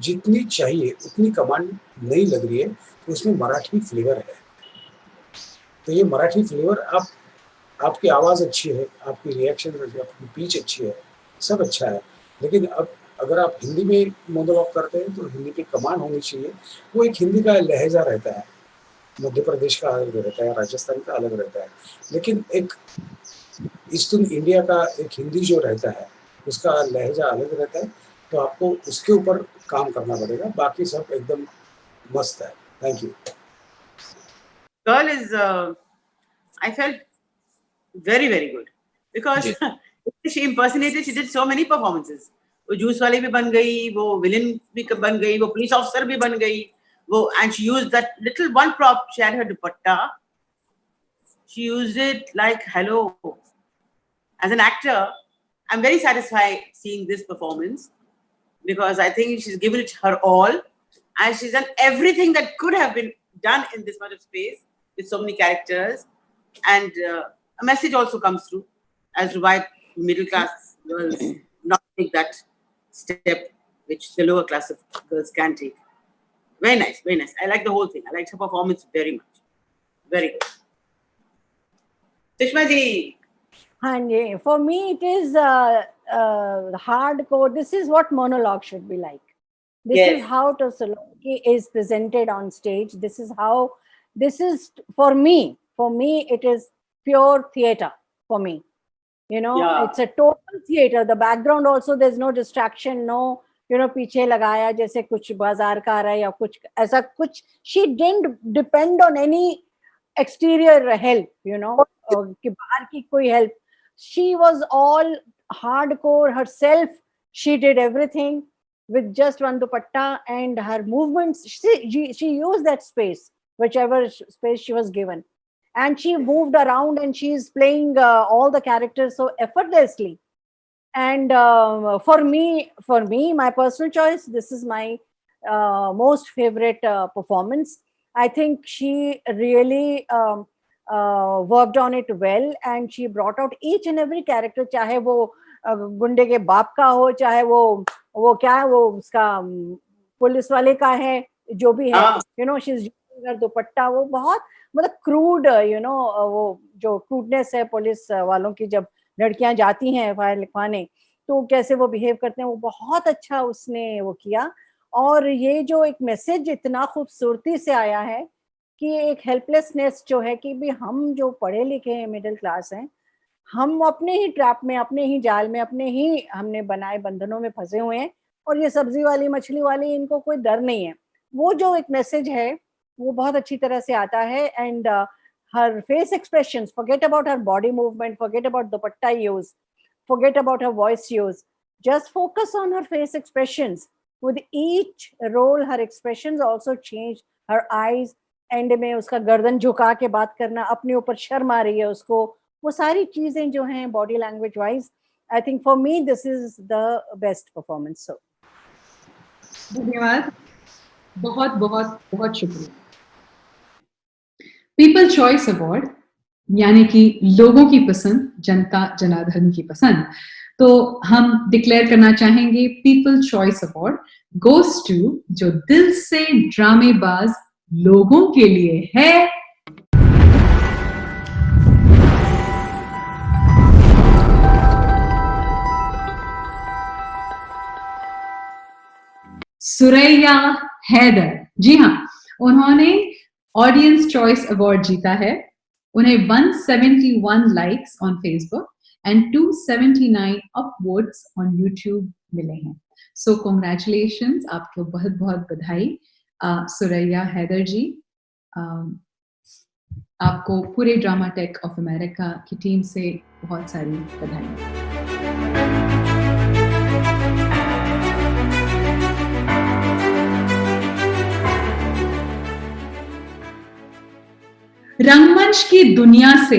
जितनी चाहिए उतनी कमांड नहीं लग रही है, तो उसमें मराठी फ्लेवर है। तो ये मराठी फ्लेवर, आपकी आवाज़ अच्छी है, आपकी रिएक्शन, आपकी पिच अच्छी है, सब अच्छा है, लेकिन अब अगर आप हिंदी में मोनोलॉग करते हैं तो हिंदी पे कमांड होनी चाहिए। वो एक हिंदी का लहजा रहता है, मध्य प्रदेश का अलग रहता है, राजस्थान का अलग रहता है, लेकिन एक ईस्टर्न इंडिया का एक हिंदी जो रहता है उसका लहजा अलग रहता है। तो आपको उसके ऊपर काम करना पड़ेगा, बाकी सब एकदम मस्त है। Thank you. Girl is, I felt very, very good because she impersonated, she did so many performances. वो जूस वाली भी बन गई, वो विलन भी बन गई, वो पुलिस ऑफिसर भी बन गई, वो, and she used that little one prop, she had her dupatta, she used it like hello. As an actor, I'm very satisfied seeing this performance because I think she's given it her all and she's done everything that could have been done in this much of space with so many characters, and a message also comes through as to why middle class girls not take that step which the lower class of girls can take. Very nice, very nice. I like the whole thing. I liked her performance very much. Very good. Sushma ji. Hanji, for me it is hardcore. This is what monologue should be like. This is how Solanki is presented on stage. This is for me it is pure theater for me. You know, it's a total theater. The background also, there's no distraction, no, पीछे लगाया जैसे कुछ बाजार का आ रहा है या कुछ ऐसा कुछ. She didn't depend on any exterior help, कि बाहर की कोई help. She was all hardcore herself. She did everything with just one dupatta, and her movements, she used that space, whichever space she was given, and she moved around and she's playing all the characters so effortlessly. And for me, my personal choice, this is my most favorite performance. I think she really worked on it well, and she brought out each and every character, चाहे वो गुंडे के बाप का हो, चाहे वो क्या है, वो उसका पुलिस वाले का है, जो भी है, she's using her दुपट्टा, वो बहुत मतलब क्रूड, वो जो क्रूडनेस है पुलिस वालों की, जब लड़कियां जाती हैं फाइल लिखवाने तो कैसे वो बिहेव करते हैं, वो बहुत अच्छा उसने वो किया. और ये जो एक मैसेज इतना खूबसूरती से आया है कि एक हेल्पलेसनेस जो है कि भी हम जो पढ़े लिखे हैं, मिडिल क्लास हैं, हम अपने ही ट्रैप में, अपने ही जाल में, अपने ही हमने बनाए बंधनों में फंसे हुए हैं, और ये सब्जी वाली मछली वाली इनको कोई डर नहीं है. वो जो एक मैसेज है वो बहुत अच्छी तरह से आता है. And her face expressions, forget about her body movement, forget about dupatta use, forget about her voice use, just focus on her face expressions. With each role her expressions also changed. Her eyes, and में उसका गर्दन झुका के बात करना, अपने ऊपर शर्म आ रही है उसको, वो सारी चीजें जो हैं body language wise, I think for me this is the best performance. So धन्यवाद, बहुत बहुत बहुत शुक्रिया. पीपल चॉइस अवार्ड यानी कि लोगों की पसंद, जनता जनार्दन की पसंद, तो हम डिक्लेयर करना चाहेंगे people choice award goes to जो दिल से ड्रामेबाज लोगों के लिए है सुरैया हैदर। जी हाँ, उन्होंने ऑडियंस चॉइस अवार्ड जीता है। उन्हें 171 likes on Facebook and 279 upvotes on YouTube मिले हैं। सो कॉन्ग्रेचुलेशंस, आपको बहुत बहुत बधाई सुरैया हैदर जी। आपको पूरे ड्रामा टेक ऑफ अमेरिका की टीम से बहुत सारी बधाई। रंगमंच की दुनिया से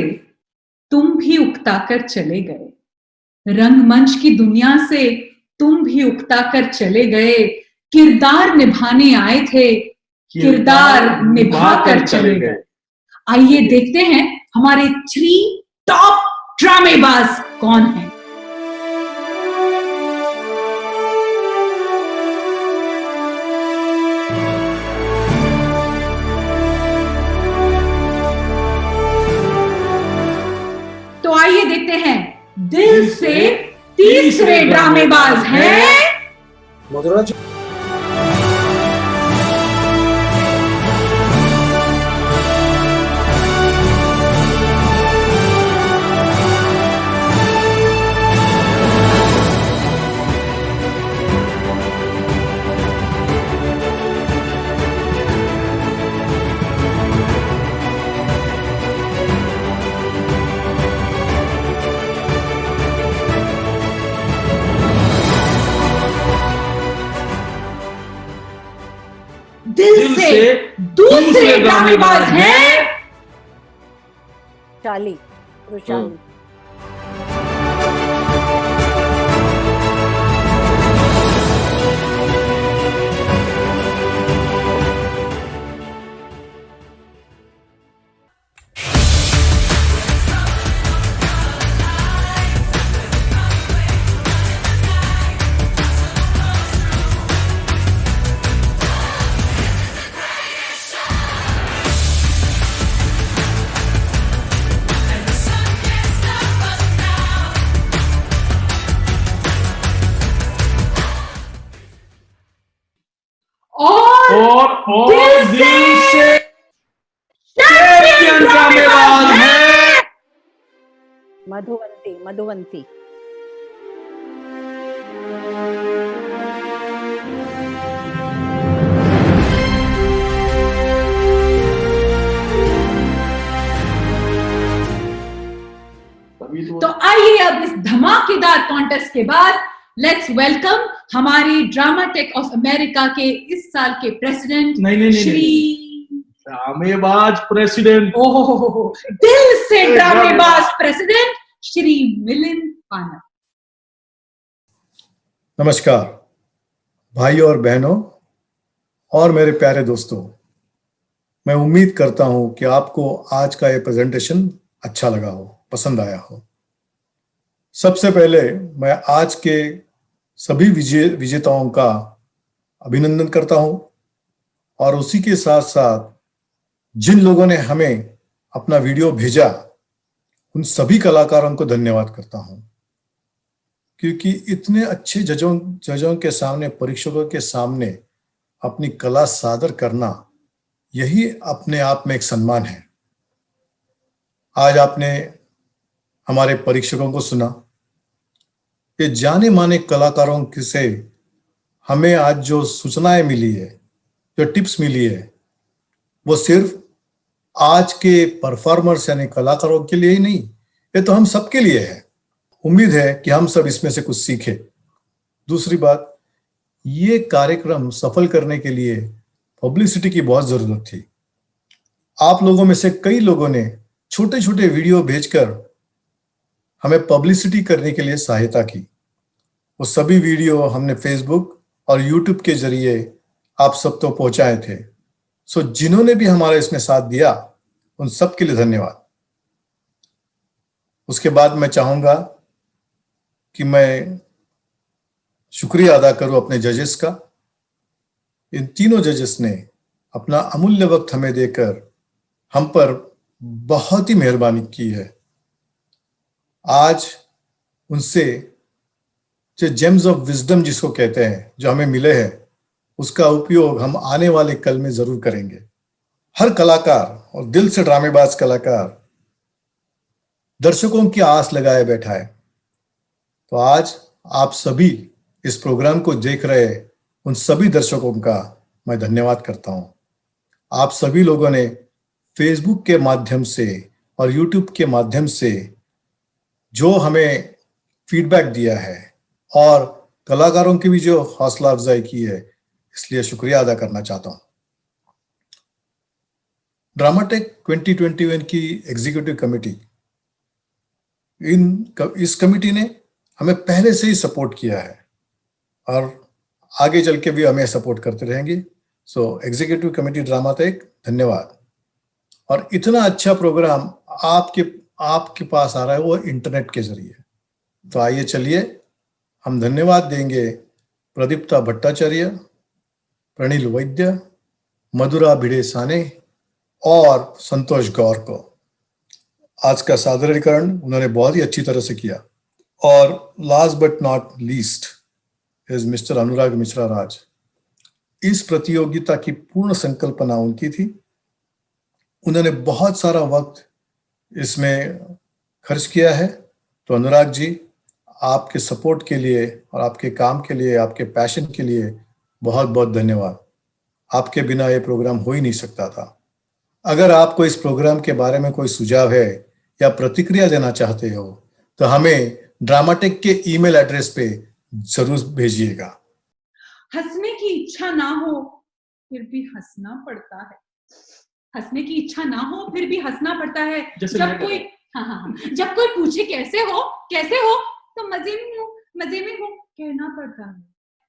तुम भी उकता कर चले गए। रंगमंच की दुनिया से तुम भी उकता कर चले गए। किरदार निभाने आए थे, किरदार निभा कर चले गए। आइए देखते हैं हमारे 3 टॉप ड्रामेबाज कौन हैं। तो आइए देखते हैं दिल से तीसरे ड्रामेबाज हैं मधुरा जी। दिल से दूसरे ड्रामेबाज हैं रुचाली। और दिल से चैंपियन ड्रामेबाज हैं मधुवंती। तो आइए अब इस धमाकेदार कॉन्टेस्ट के बाद लेट्स वेलकम हमारे ड्रामा टेक ऑफ अमेरिका के इस साल के प्रेसिडेंट श्री ड्रामेबाज प्रेसिडेंट, ओहो दिल से ड्रामेबाज प्रेसिडेंट श्री मिलिंद पानक। नमस्कार भाइयों और बहनों और मेरे प्यारे दोस्तों, मैं उम्मीद करता हूं कि आपको आज का ये प्रेजेंटेशन अच्छा लगा हो, पसंद आया हो। सबसे पहले मैं आज के सभी विजेताओं का अभिनंदन करता हूं और उसी के साथ साथ जिन लोगों ने हमें अपना वीडियो भेजा उन सभी कलाकारों को धन्यवाद करता हूं, क्योंकि इतने अच्छे जजों के सामने, परीक्षकों के सामने अपनी कला सादर करना यही अपने आप में एक सम्मान है। आज आपने हमारे परीक्षकों को सुना, ये जाने माने कलाकारों से हमें आज जो सूचनाएं मिली है, जो टिप्स मिली है, वो सिर्फ आज के परफॉर्मर्स यानी कलाकारों के लिए ही नहीं, ये तो हम सबके लिए है। उम्मीद है कि हम सब इसमें से कुछ सीखें। दूसरी बात, ये कार्यक्रम सफल करने के लिए पब्लिसिटी की बहुत जरूरत थी। आप लोगों में से कई लोगों ने छोटे छोटे वीडियो भेजकर हमें पब्लिसिटी करने के लिए सहायता की। वो सभी वीडियो हमने फेसबुक और यूट्यूब के जरिए आप सब तो पहुंचाए थे। सो जिन्होंने भी हमारा इसमें साथ दिया उन सब के लिए धन्यवाद। उसके बाद मैं चाहूंगा कि मैं शुक्रिया अदा करूं अपने जजेस का। इन तीनों जजेस ने अपना अमूल्य वक्त हमें देकर हम पर बहुत ही मेहरबानी की है। आज उनसे जो जेम्स ऑफ विजडम जिसको कहते हैं, जो हमें मिले हैं, उसका उपयोग हम आने वाले कल में जरूर करेंगे। हर कलाकार और दिल से ड्रामेबाज कलाकार दर्शकों की आस लगाए बैठा है। तो आज आप सभी इस प्रोग्राम को देख रहे उन सभी दर्शकों का मैं धन्यवाद करता हूं। आप सभी लोगों ने फेसबुक के माध्यम से और यूट्यूब के माध्यम से जो हमें फीडबैक दिया है और कलाकारों की भी जो हौसला अफजाई की है, इसलिए शुक्रिया अदा करना चाहता हूं। ड्रामाटेक 2021 की एग्जीक्यूटिव कमेटी, इस कमेटी ने हमें पहले से ही सपोर्ट किया है और आगे चल के भी हमें सपोर्ट करते रहेंगे। सो एग्जीक्यूटिव कमेटी ड्रामाटेक, धन्यवाद। और इतना अच्छा प्रोग्राम आपके पास आ रहा है वो इंटरनेट के जरिए। तो आइए चलिए हम धन्यवाद देंगे प्रदीप्ता भट्टाचार्य, प्रणील वैद्य, मधुरा भिड़े साने और संतोष गौर को। आज का सादरीकरण उन्होंने बहुत ही अच्छी तरह से किया। और last but not least is mister Anurag Mishra Raj. इस प्रतियोगिता की पूर्ण संकल्पना उनकी थी। उन्होंने बहुत सारा वक्त इसमें खर्च किया है। तो अनुराग जी, आपके सपोर्ट के लिए और आपके काम के लिए, आपके पैशन के लिए बहुत बहुत धन्यवाद। आपके बिना ये प्रोग्राम हो ही नहीं सकता था। अगर आपको इस प्रोग्राम के बारे में कोई सुझाव है या प्रतिक्रिया देना चाहते हो तो हमें ड्रामाटेक के ईमेल एड्रेस पे जरूर भेजिएगा। हंसने की इच्छा ना हो फिर भी हंसना पड़ता है। हंसने की इच्छा ना हो फिर भी हंसना पड़ता है। जब कोई पूछे कैसे हो तो मजे में हो कहना पड़ता है।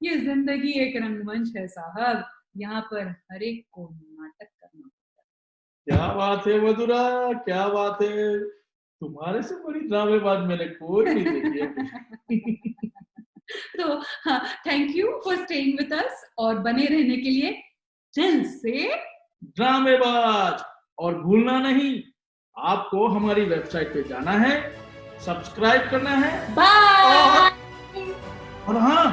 ये जिंदगी एक रंगमंच है साहब, यहाँ पर हर एक को नाटक करना पड़ता है। क्या बात है मधुरा, क्या बात है। तुम्हारे से बड़ी ड्रामेबाज मैंने कोई नहीं देखी है। तो thank you for staying with us और बने रहने के लिए दिल से ड्रामेबाज। और भूलना नहीं, आपको हमारी वेबसाइट पे जाना है, सब्सक्राइब करना है। बाय। और हाँ,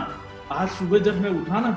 आज सुबह जब मैं उठा ना